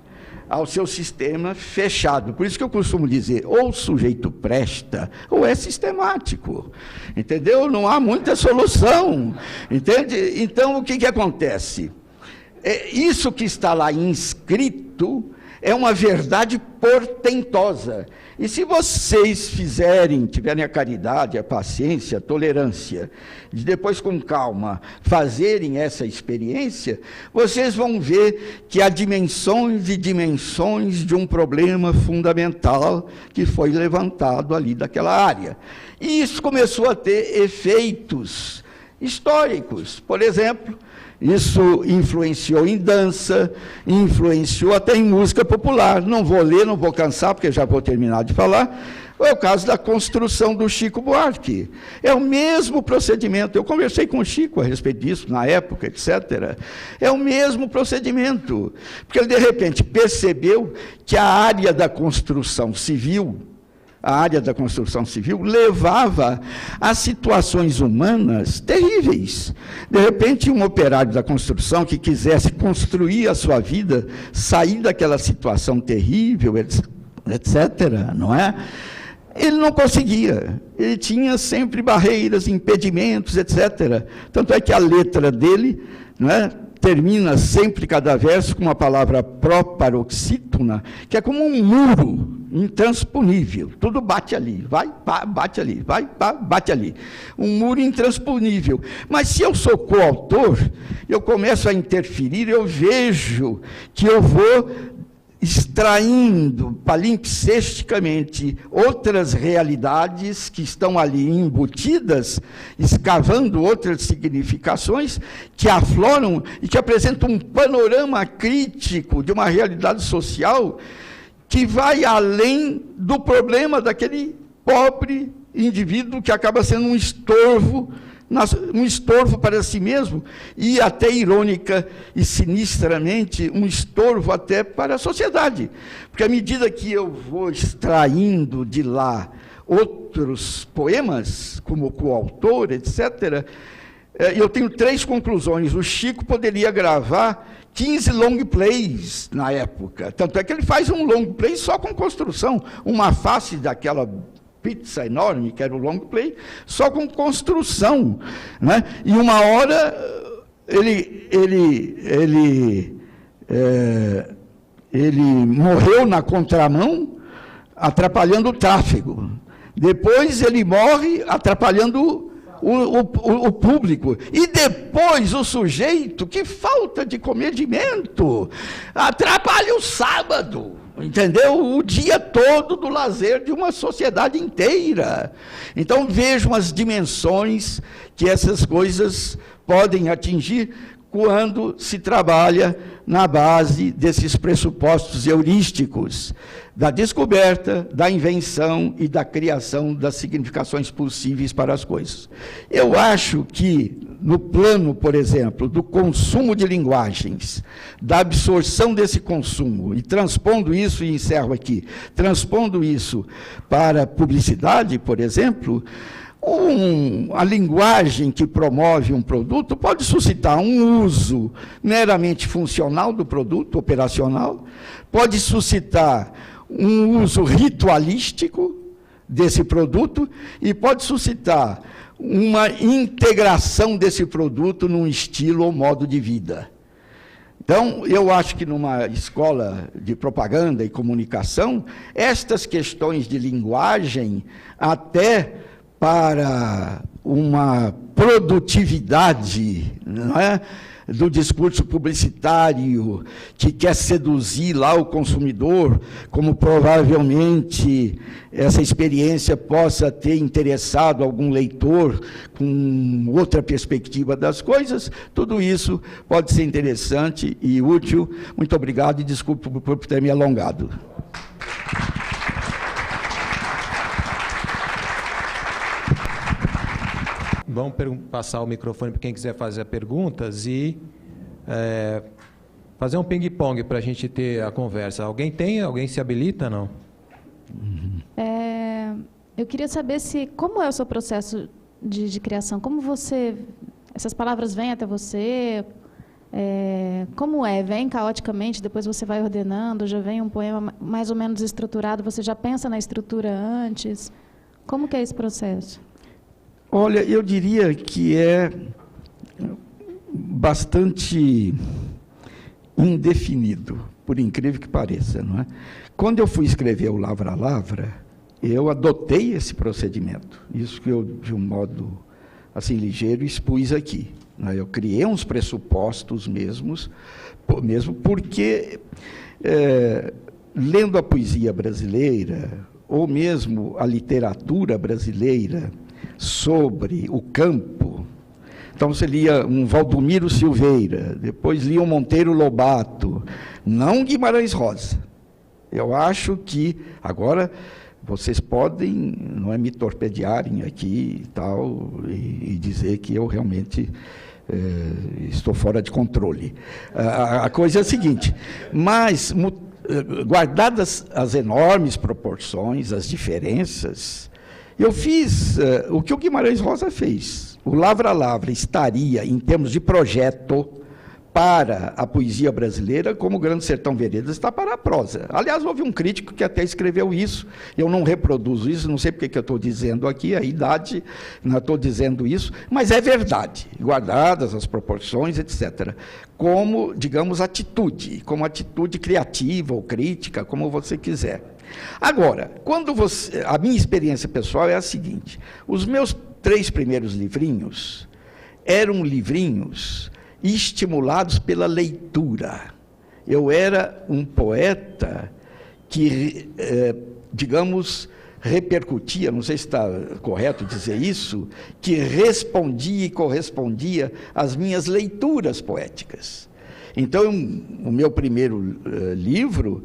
fechado. Por isso que eu costumo dizer, ou o sujeito presta, ou é sistemático, entendeu? Não há muita solução, entende? Então, o que acontece? Isso que está lá inscrito é uma verdade portentosa. E se vocês tiverem a caridade, a paciência, a tolerância, de depois com calma fazerem essa experiência, vocês vão ver que há dimensões e dimensões de um problema fundamental que foi levantado ali daquela área. E isso começou a ter efeitos históricos. Por exemplo, isso influenciou em dança, influenciou até em música popular. Não vou ler, não vou cansar, porque já vou terminar de falar. É o caso da construção do Chico Buarque. É o mesmo procedimento. Eu conversei com o Chico a respeito disso, na época, etc. É o mesmo procedimento. Porque ele, de repente, percebeu que a área da construção civil levava a situações humanas terríveis. De repente, um operário da construção que quisesse construir a sua vida, sair daquela situação terrível, etc., não é? Ele não conseguia. Ele tinha sempre barreiras, impedimentos, etc. Tanto é que a letra dele, não é, termina sempre cada verso com uma palavra proparoxítona, que é como um muro intransponível. Tudo bate ali, vai, pá, bate ali, vai, pá, bate ali. Um muro intransponível. Mas se eu sou coautor, eu começo a interferir, eu vejo que eu vou extraindo palimpsesticamente outras realidades que estão ali embutidas, escavando outras significações que afloram e que apresentam um panorama crítico de uma realidade social que vai além do problema daquele pobre indivíduo que acaba sendo um estorvo para si mesmo, e até irônica e sinistramente, um estorvo até para a sociedade. Porque à medida que eu vou extraindo de lá outros poemas, como coautor, etc., eu tenho 3 conclusões. O Chico poderia gravar 15 long plays na época. Tanto é que ele faz um long play só com construção, uma face daquela pizza enorme, que era o long play, só com construção, né? E uma hora ele morreu na contramão, atrapalhando o tráfego. Depois ele morre atrapalhando o público. E depois o sujeito, que falta de comedimento, atrapalha o sábado. Entendeu? O dia todo do lazer de uma sociedade inteira. Então, vejam as dimensões que essas coisas podem atingir quando se trabalha na base desses pressupostos heurísticos, da descoberta, da invenção e da criação das significações possíveis para as coisas. Eu acho que, no plano, por exemplo, do consumo de linguagens, da absorção desse consumo, e transpondo isso, e encerro aqui, transpondo isso para a publicidade, por exemplo, a linguagem que promove um produto pode suscitar um uso meramente funcional do produto, operacional, pode suscitar um uso ritualístico desse produto e pode suscitar uma integração desse produto num estilo ou modo de vida. Então, eu acho que numa escola de propaganda e comunicação, estas questões de linguagem, até para uma produtividade, não é, do discurso publicitário, que quer seduzir lá o consumidor, como provavelmente essa experiência possa ter interessado algum leitor com outra perspectiva das coisas, tudo isso pode ser interessante e útil. Muito obrigado e desculpe por ter me alongado. Vamos passar o microfone para quem quiser fazer perguntas e fazer um ping-pong para a gente ter a conversa. Alguém se habilita, não? Eu queria saber como é o seu processo de criação, como você Essas palavras vêm até você? Como é? Vem caoticamente, depois você vai ordenando, já vem um poema mais ou menos estruturado, você já pensa na estrutura antes? Como que é esse processo? Olha, eu diria que é bastante indefinido, por incrível que pareça, não é? Quando eu fui escrever o Lavra Lavra, eu adotei esse procedimento, isso que eu, de um modo assim ligeiro, expus aqui. Eu criei uns pressupostos mesmo porque, lendo a poesia brasileira, ou mesmo a literatura brasileira sobre o campo, então você lia um Valdomiro Silveira, depois lia um Monteiro Lobato, não Guimarães Rosa. Eu acho que, agora, vocês podem, não é, me torpedearem aqui e tal, e dizer que eu realmente estou fora de controle. A coisa é a seguinte, mas, guardadas as enormes proporções, as diferenças, eu fiz o que o Guimarães Rosa fez. O Lavra Lavra estaria, em termos de projeto, para a poesia brasileira, como o Grande Sertão Veredas está para a prosa. Aliás, houve um crítico que até escreveu isso, eu não reproduzo isso, não sei porque que eu estou dizendo aqui, a idade, não estou dizendo isso, mas é verdade, guardadas as proporções, etc. Como, digamos, atitude, como atitude criativa ou crítica, como você quiser. Agora, a minha experiência pessoal é a seguinte, os meus 3 primeiros livrinhos eram livrinhos estimulados pela leitura. Eu era um poeta que, digamos, repercutia, não sei se está correto dizer isso, que respondia e correspondia às minhas leituras poéticas. Então, o meu primeiro livro,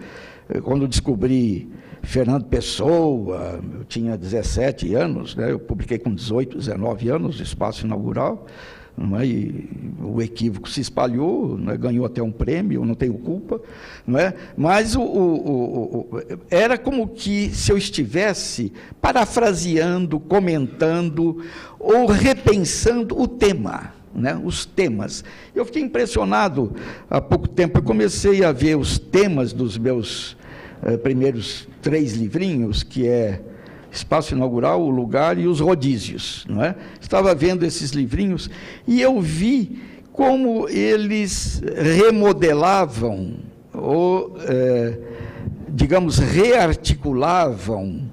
quando descobri Fernando Pessoa, eu tinha 17 anos, né, eu publiquei com 18, 19 anos, Espaço Inaugural, não é? E o equívoco se espalhou, não é? Ganhou até um prêmio, não tenho culpa, não é? Mas era como que se eu estivesse parafraseando, comentando ou repensando o tema, né? Os temas. Eu fiquei impressionado há pouco tempo, eu comecei a ver os temas dos meus primeiros 3 livrinhos, que é Espaço Inaugural, O Lugar e Os Rodízios, não é? Estava vendo esses livrinhos e eu vi como eles remodelavam ou, digamos, rearticulavam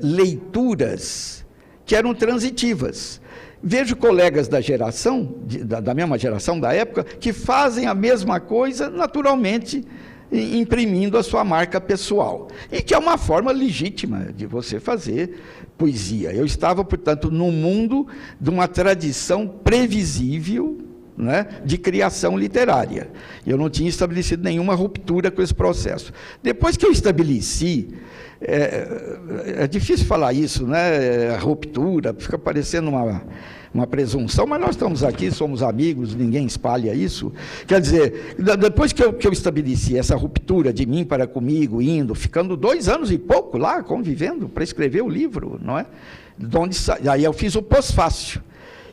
leituras que eram transitivas. Vejo colegas da geração, da mesma geração da época, que fazem a mesma coisa naturalmente, imprimindo a sua marca pessoal, e que é uma forma legítima de você fazer poesia. Eu estava, portanto, no mundo de uma tradição previsível, né, de criação literária. Eu não tinha estabelecido nenhuma ruptura com esse processo. Depois que eu estabeleci, é difícil falar isso, né, a ruptura, fica parecendo uma presunção, mas nós estamos aqui, somos amigos, ninguém espalha isso. Quer dizer, depois que eu estabeleci essa ruptura de mim para comigo, ficando 2 anos e pouco lá, convivendo, para escrever o livro, não é? Aí eu fiz o pós-fácil,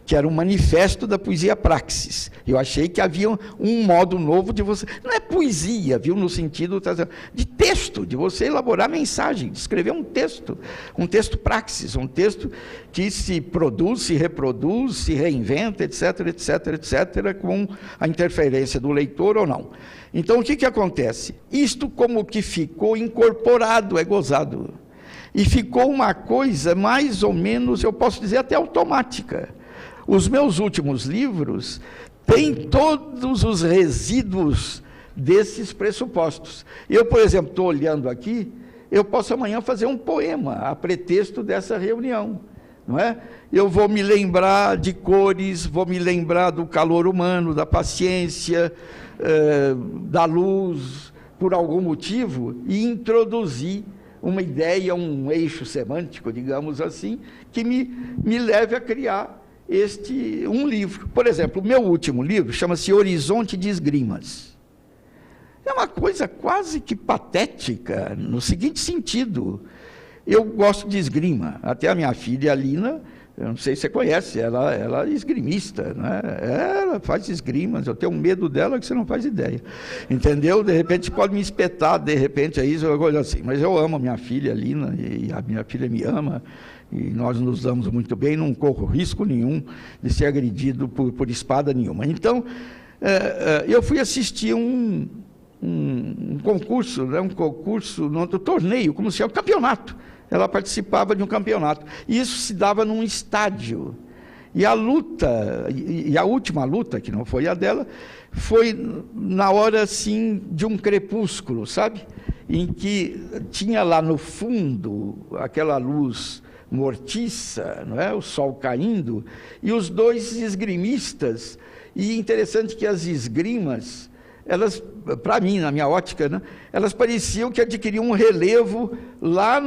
que era um manifesto da poesia praxis. Eu achei que havia um modo novo de você... Não é poesia, viu, no sentido de texto, de você elaborar mensagem, de escrever um texto praxis, um texto que se produz, se reproduz, se reinventa, etc., etc., etc., com a interferência do leitor ou não. Então, o que acontece? Isto como que ficou incorporado, é gozado. E ficou uma coisa mais ou menos, eu posso dizer, até automática. Os meus últimos livros têm todos os resíduos desses pressupostos. Eu, por exemplo, estou olhando aqui, eu posso amanhã fazer um poema a pretexto dessa reunião, não é? Eu vou me lembrar de cores, vou me lembrar do calor humano, da paciência, da luz, por algum motivo, e introduzir uma ideia, um eixo semântico, digamos assim, que me leve a criar um livro. Por exemplo, o meu último livro chama-se Horizonte de Esgrimas. É uma coisa quase que patética, no seguinte sentido: eu gosto de esgrima, até a minha filha, a Lina, Eu não sei se você conhece, ela é esgrimista, né? Ela faz esgrimas, eu tenho um medo dela que você não faz ideia, entendeu? De repente pode me espetar, de repente é isso, eu coisa assim. Mas eu amo a minha filha, Lina, e a minha filha me ama, e nós nos damos muito bem, não corro risco nenhum de ser agredido por espada nenhuma. Então, eu fui assistir um concurso, né? Um concurso, um torneio, como se fosse um campeonato. Ela participava de um campeonato. E isso se dava num estádio. E a luta, e a última luta, que não foi a dela, foi na hora, assim, de um crepúsculo, sabe? Em que tinha lá no fundo aquela luz mortiça, não é? O sol caindo, e os dois esgrimistas. E interessante que as esgrimas, elas, para mim, na minha ótica, né, elas pareciam que adquiriam um relevo lá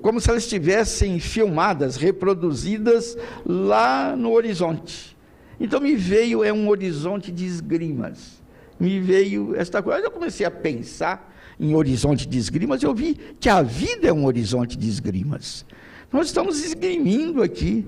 como se elas estivessem filmadas, reproduzidas lá no horizonte. Então me veio um horizonte de esgrimas, me veio esta coisa. Eu comecei a pensar em horizonte de esgrimas, eu vi que a vida é um horizonte de esgrimas. Nós estamos esgrimindo aqui.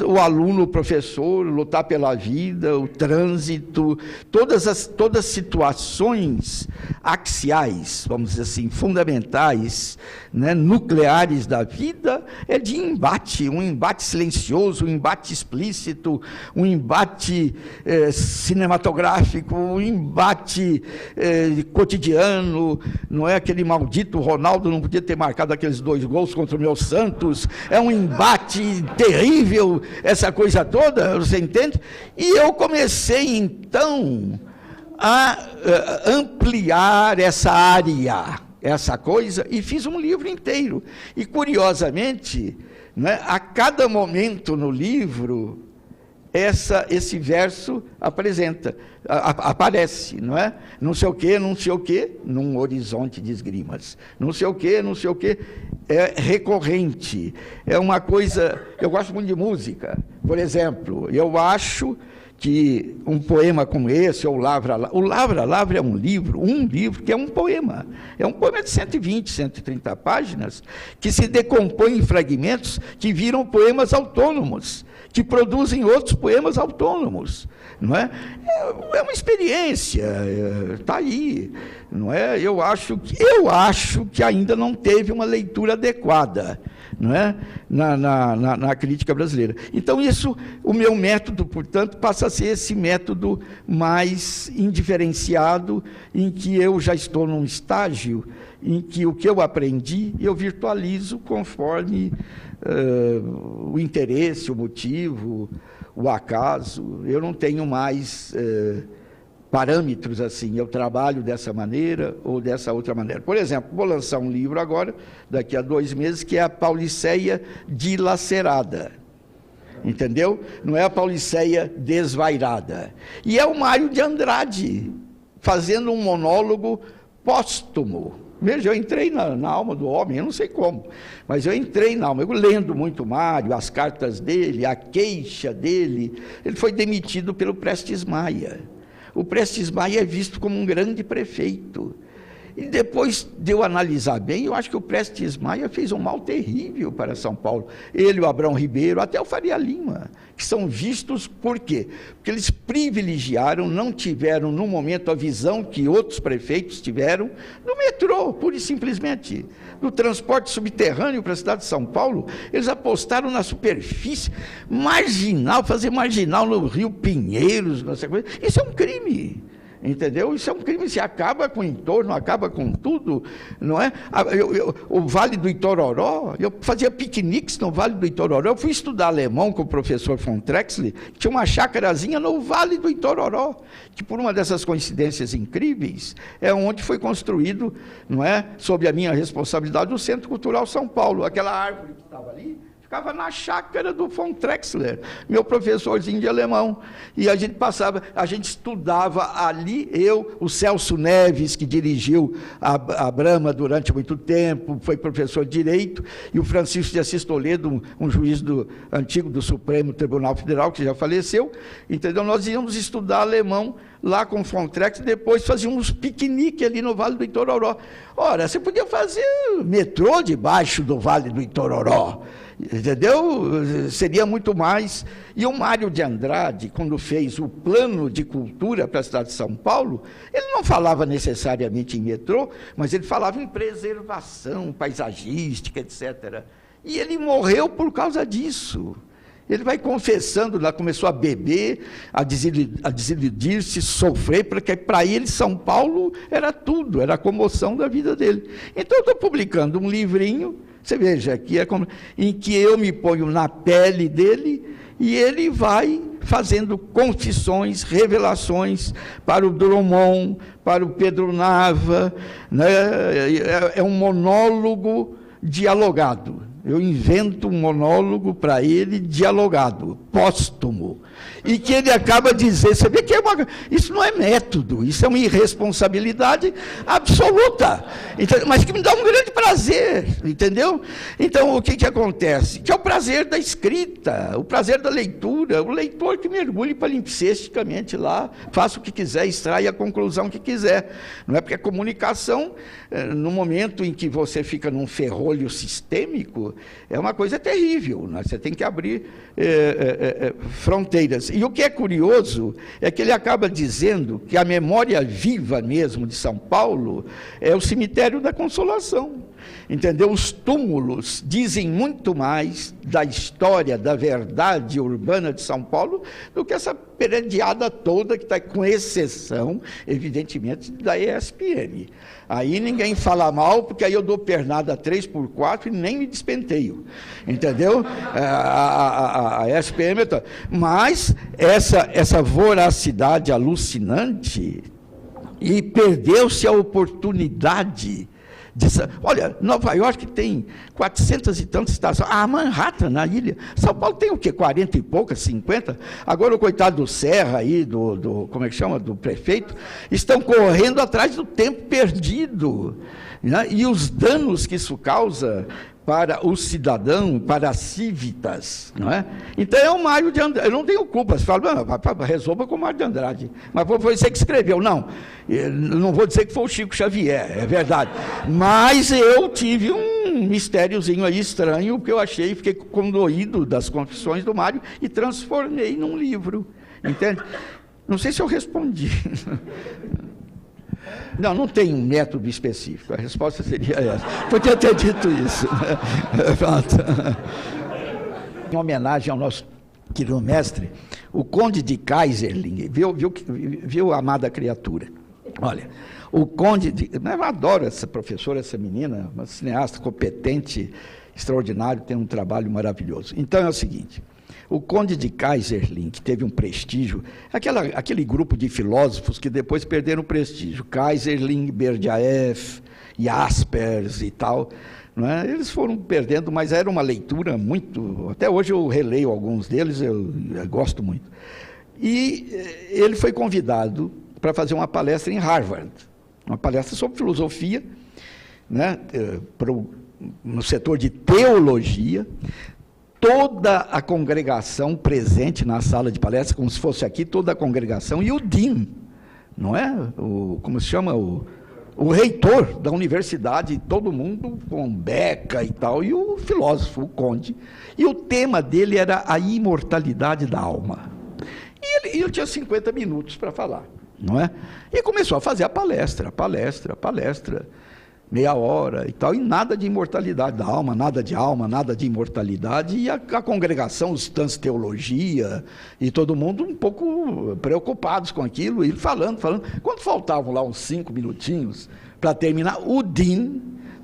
O aluno, o professor, lutar pela vida, o trânsito, todas as situações axiais, vamos dizer assim, fundamentais, né, nucleares da vida, é de embate, um embate silencioso, um embate explícito, um embate cinematográfico, um embate cotidiano. Não é aquele maldito Ronaldo não podia ter marcado aqueles 2 gols contra o meu Santos, é um embate terrível, essa coisa toda, você entende? E eu comecei, então, a ampliar essa área, essa coisa, e fiz um livro inteiro. E, curiosamente, né, a cada momento no livro, esse verso aparece, não é? Não sei o quê, num horizonte de esgrimas. Não sei o quê, é recorrente. É uma coisa... Eu gosto muito de música. Por exemplo, eu acho que um poema como esse, ou o Lavra Lavra é um livro que é um poema. É um poema de 120, 130 páginas, que se decompõe em fragmentos que viram poemas autônomos, que produzem outros poemas autônomos, não é? É uma experiência, está aí, não é? Eu acho que ainda não teve uma leitura adequada, não é? Na crítica brasileira. Então, o meu método, portanto, passa a ser esse método mais indiferenciado, em que eu já estou num estágio em que o que eu aprendi, eu virtualizo conforme o interesse, o motivo, o acaso. Eu não tenho mais parâmetros assim, eu trabalho dessa maneira ou dessa outra maneira. Por exemplo, vou lançar um livro agora, daqui a 2 meses, que é a Pauliceia dilacerada. Entendeu? Não é a Pauliceia desvairada. E é o Mário de Andrade, fazendo um monólogo póstumo. Veja, eu entrei na alma do homem, eu não sei como, mas eu entrei na alma, eu lendo muito Mário, as cartas dele, a queixa dele. Ele foi demitido pelo Prestes Maia. O Prestes Maia é visto como um grande prefeito. E depois de eu analisar bem, eu acho que o Prestes Maia fez um mal terrível para São Paulo. Ele, o Abrão Ribeiro, até o Faria Lima, que são vistos por quê? Porque eles privilegiaram, não tiveram no momento a visão que outros prefeitos tiveram no metrô, pura e simplesmente. No transporte subterrâneo para a cidade de São Paulo, eles apostaram na superfície marginal, fazer marginal no Rio Pinheiros, essa coisa. Isso é um crime. Entendeu? Isso é um crime, se acaba com o entorno, acaba com tudo, não é? O Vale do Itororó, eu fazia piqueniques no Vale do Itororó, eu fui estudar alemão com o professor von Trexler, que tinha uma chácarazinha no Vale do Itororó, que por uma dessas coincidências incríveis, é onde foi construído, não é, sob a minha responsabilidade, o Centro Cultural São Paulo. Aquela árvore que estava ali, ficava na chácara do von Trexler, meu professorzinho de alemão. E a gente estudava ali, eu, o Celso Neves, que dirigiu a Brahma durante muito tempo, foi professor de Direito, e o Francisco de Assis Toledo, um juiz antigo do Supremo Tribunal Federal, que já faleceu, entendeu? Nós íamos estudar alemão lá com o von Trexler, depois fazíamos piquenique ali no Vale do Itororó. Ora, você podia fazer metrô debaixo do Vale do Itororó, entendeu? Seria muito mais. E o Mário de Andrade, quando fez o plano de cultura para a cidade de São Paulo, ele não falava necessariamente em metrô, mas ele falava em preservação paisagística, etc. E ele morreu por causa disso. Ele vai confessando, lá começou a beber, a desiludir-se, sofrer, porque para ele São Paulo era tudo, era a comoção da vida dele. Então eu estou publicando um livrinho, você veja aqui, em que eu me ponho na pele dele e ele vai fazendo confissões, revelações para o Drummond, para o Pedro Nava, né? É um monólogo dialogado. Eu invento um monólogo para ele dialogado, póstumo, e que ele acaba dizendo, você vê que isso não é método, isso é uma irresponsabilidade absoluta, mas que me dá um grande prazer, entendeu? Então, o que acontece? Que é o prazer da escrita, o prazer da leitura, o leitor que mergulhe palimpsesticamente lá, faça o que quiser, extrai a conclusão que quiser, não é? Porque a comunicação, no momento em que você fica num ferrolho sistêmico, é uma coisa terrível, né? Você tem que abrir fronteiras. E o que é curioso é que ele acaba dizendo que a memória viva mesmo de São Paulo é o cemitério da Consolação. Entendeu? Os túmulos dizem muito mais da história, da verdade urbana de São Paulo do que essa perendiada toda que está, com exceção, evidentemente, da ESPM. Aí ninguém fala mal, porque aí eu dou pernada 3x4 e nem me despenteio. Entendeu? A ESPM... Mas essa voracidade alucinante, e perdeu-se a oportunidade... Olha, Nova York tem 400 e tantas estações. Manhattan, na ilha. São Paulo tem o quê? 40 e poucas, 50? Agora o coitado do Serra aí, como é que chama? Do prefeito, estão correndo atrás do tempo perdido. Né? E os danos que isso causa para o cidadão, para as cívitas, não é? Então é o Mário de Andrade, eu não tenho culpa, você fala, resolva com o Mário de Andrade, mas foi você que escreveu, não vou dizer que foi o Chico Xavier, é verdade, mas eu tive um mistériozinho aí estranho, que eu achei, fiquei condoído das confissões do Mário, e transformei num livro, entende? Não sei se eu respondi. Não tem um método específico, a resposta seria essa. Podia ter dito isso. Em homenagem ao nosso querido mestre, o Conde de Keyserling, viu a amada criatura? Olha, o Conde de... Eu adoro essa professora, essa menina, uma cineasta competente, extraordinária, tem um trabalho maravilhoso. Então é o seguinte... O Conde de Keyserling, que teve um prestígio, aquele grupo de filósofos que depois perderam o prestígio, Keyserling, Berdyaev, Jaspers e tal, não é? Eles foram perdendo, mas era uma leitura muito... Até hoje eu releio alguns deles, eu gosto muito. E ele foi convidado para fazer uma palestra em Harvard, uma palestra sobre filosofia, né? No setor de teologia. Toda a congregação presente na sala de palestra, como se fosse aqui, toda a congregação, e o Dean, não é? Como se chama? O reitor da universidade, todo mundo com beca e tal, e o filósofo, o Conde. E o tema dele era a imortalidade da alma. E ele tinha 50 minutos para falar, não é? E começou a fazer a palestra, meia hora e tal, e nada de imortalidade da alma, nada de imortalidade, e a congregação, os estudantes de teologia, e todo mundo um pouco preocupados com aquilo, e ele falando. Quando faltavam lá uns 5 minutinhos para terminar, o Dean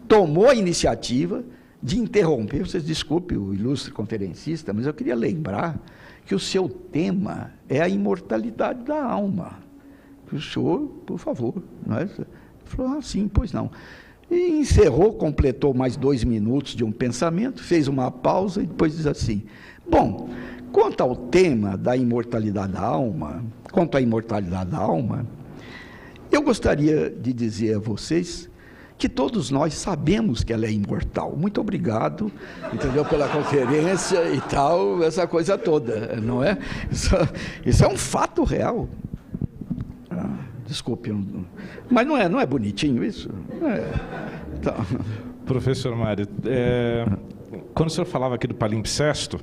tomou a iniciativa de interromper. Vocês desculpem o ilustre conferencista, mas eu queria lembrar que o seu tema é a imortalidade da alma. O senhor, por favor, não é? Ele falou, sim, pois não. E encerrou, completou mais 2 minutos de um pensamento, fez uma pausa e depois diz assim, bom, quanto ao tema da imortalidade da alma, eu gostaria de dizer a vocês que todos nós sabemos que ela é imortal. Muito obrigado, entendeu, pela conferência e tal, essa coisa toda, não é? Isso é um fato real. desculpe, mas não é bonitinho isso? Então. Professor Mário, quando o senhor falava aqui do palimpsesto,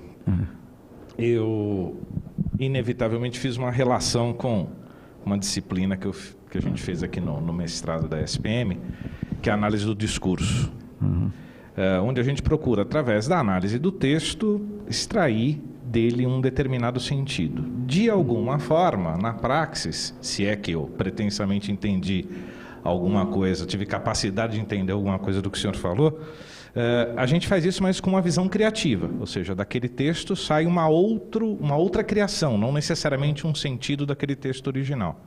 eu inevitavelmente fiz uma relação com uma disciplina que a gente fez aqui no mestrado da SPM, que é a análise do discurso, onde a gente procura, através da análise do texto, extrair dele um determinado sentido. De alguma forma, na praxis, se é que eu pretensamente entendi alguma coisa, tive capacidade de entender alguma coisa do que o senhor falou, a gente faz isso, mas com uma visão criativa, ou seja, daquele texto sai uma outra criação, não necessariamente um sentido daquele texto original.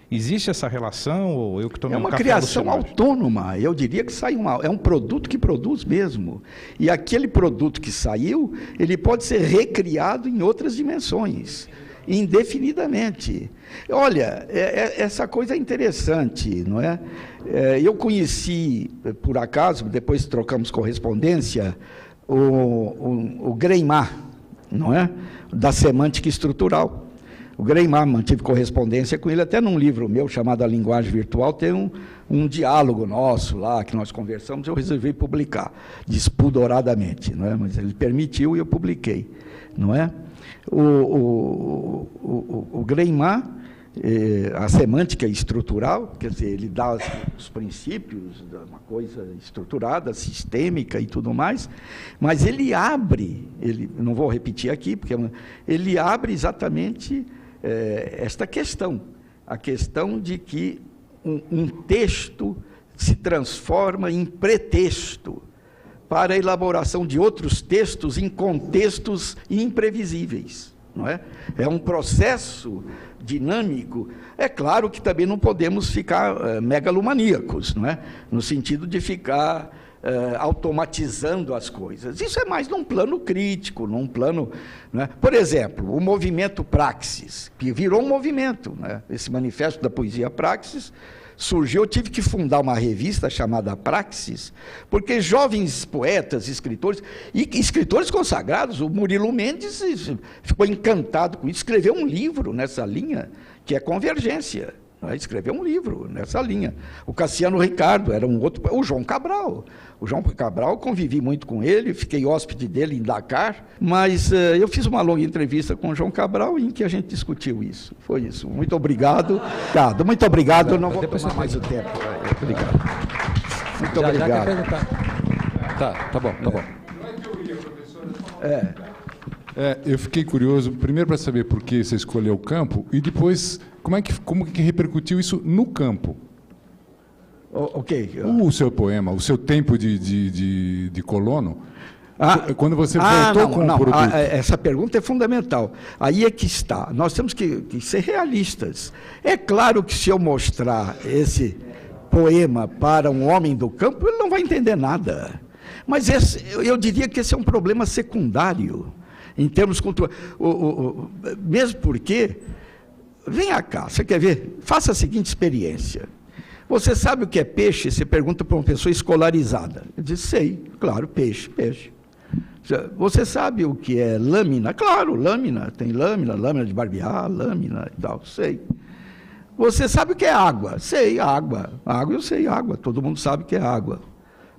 Existe essa relação, ou eu que tomei um café alucinado? É uma criação autônoma, eu diria que é um produto que produz mesmo. E aquele produto que saiu, ele pode ser recriado em outras dimensões, indefinidamente. Olha, essa coisa é interessante, não é? Eu conheci, por acaso, depois trocamos correspondência, o Greimar, não é? Da semântica estrutural. O Greimar, mantive correspondência com ele, até num livro meu chamado A Linguagem Virtual, tem um diálogo nosso lá, que nós conversamos, eu resolvi publicar, despudoradamente, não é? Mas ele permitiu e eu publiquei, não é? O Greimar, a semântica estrutural, quer dizer, ele dá os princípios de uma coisa estruturada, sistêmica e tudo mais, mas ele abre, não vou repetir aqui, porque ele abre exatamente esta questão, a questão de que um texto se transforma em pretexto para a elaboração de outros textos em contextos imprevisíveis, não é? É um processo dinâmico. É claro que também não podemos ficar megalomaníacos, não é? No sentido de ficar automatizando as coisas. Isso é mais num plano crítico, num plano... Né? Por exemplo, o movimento Praxis, que virou um movimento, né? Esse manifesto da poesia Praxis surgiu, eu tive que fundar uma revista chamada Praxis, porque jovens poetas, escritores, e escritores consagrados, o Murilo Mendes ficou encantado com isso, escreveu um livro nessa linha, que é Convergência, né? Escreveu um livro nessa linha. O Cassiano Ricardo era um outro, o João Cabral, eu convivi muito com ele, fiquei hóspede dele em Dakar, mas eu fiz uma longa entrevista com o João Cabral em que a gente discutiu isso. Foi isso. Muito obrigado. Muito obrigado. Eu não vou tomar mais o tempo. Obrigado. Muito obrigado. Tá bom. Eu fiquei curioso, primeiro para saber por que você escolheu o campo e depois como que repercutiu isso no campo. Ok. O seu poema, o seu tempo de colono, quando você voltou com o produto. Essa pergunta é fundamental. Aí é que está. Nós temos que ser realistas. É claro que se eu mostrar esse poema para um homem do campo, ele não vai entender nada. Mas eu diria que esse é um problema secundário, em termos culturais. Mesmo porque, venha cá, você quer ver? Faça a seguinte experiência. Você sabe o que é peixe? Você pergunta para uma pessoa escolarizada. Eu disse, sei, claro, peixe. Você sabe o que é lâmina? Claro, lâmina, tem lâmina de barbear, lâmina e tal, sei. Você sabe o que é água? Sei, água. Água eu sei, água, todo mundo sabe o que é água.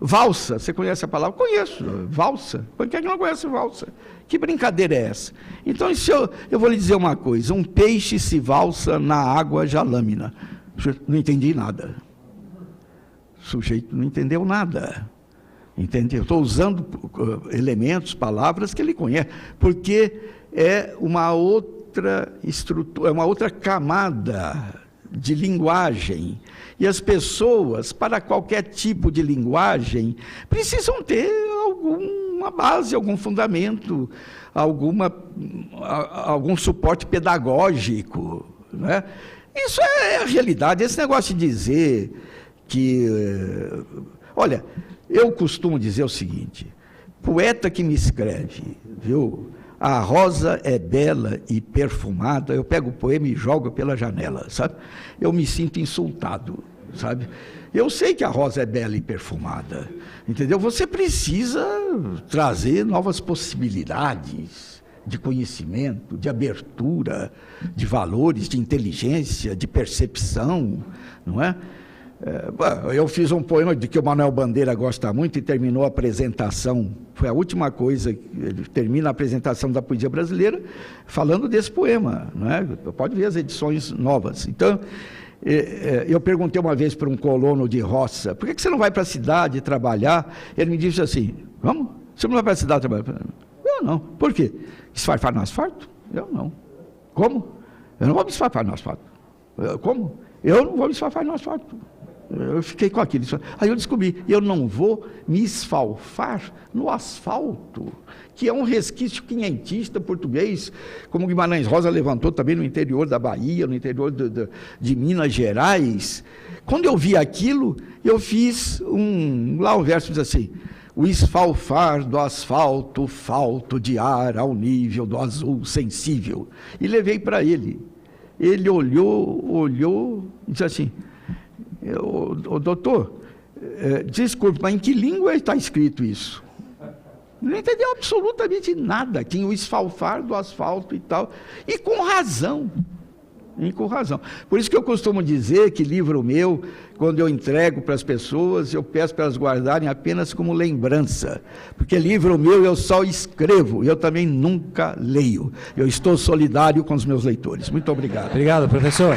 Valsa, você conhece a palavra? Conheço, valsa. Por que não conhece valsa? Que brincadeira é essa? Então, eu vou lhe dizer uma coisa, um peixe se valsa na água já lâmina. Não entendi nada. O sujeito não entendeu nada. Entendeu? Estou usando elementos, palavras que ele conhece, porque é uma outra estrutura, é uma outra camada de linguagem. E as pessoas, para qualquer tipo de linguagem, precisam ter alguma base, algum fundamento, algum suporte pedagógico, né? Isso é a realidade. Esse negócio de dizer que... Olha, eu costumo dizer o seguinte, poeta que me escreve, viu? A rosa é bela e perfumada, eu pego o poema e jogo pela janela, sabe? Eu me sinto insultado, sabe? Eu sei que a rosa é bela e perfumada, entendeu? Você precisa trazer novas possibilidades de conhecimento, de abertura, de valores, de inteligência, de percepção, não é? Eu fiz um poema de que o Manuel Bandeira gosta muito e terminou a apresentação, foi a última coisa, ele termina a apresentação da poesia brasileira falando desse poema, não é? Pode ver as edições novas. Então, eu perguntei uma vez para um colono de roça, por que você não vai para a cidade trabalhar? Ele me disse assim, vamos? Você não vai para a cidade trabalhar? Eu não. Por quê? Esfarfar no asfalto? Eu não. Como? Eu não vou me esfarfar no asfalto. Como? Eu não vou me esfarfar no asfalto. Eu fiquei com aquilo. Aí eu descobri, eu não vou me esfalfar no asfalto, que é um resquício quinhentista português, como Guimarães Rosa levantou também no interior da Bahia, no interior de Minas Gerais. Quando eu vi aquilo, eu fiz lá o verso diz assim, o esfalfar do asfalto, falto de ar ao nível do azul sensível. E levei para ele. Ele olhou e disse assim, doutor, desculpe, mas em que língua está escrito isso? Não entendeu absolutamente nada. Tinha o esfalfar do asfalto e tal. E com razão. Por isso que eu costumo dizer que livro meu, quando eu entrego para as pessoas, eu peço para elas guardarem apenas como lembrança. Porque livro meu eu só escrevo, eu também nunca leio. Eu estou solidário com os meus leitores. Muito obrigado. Obrigado, professor.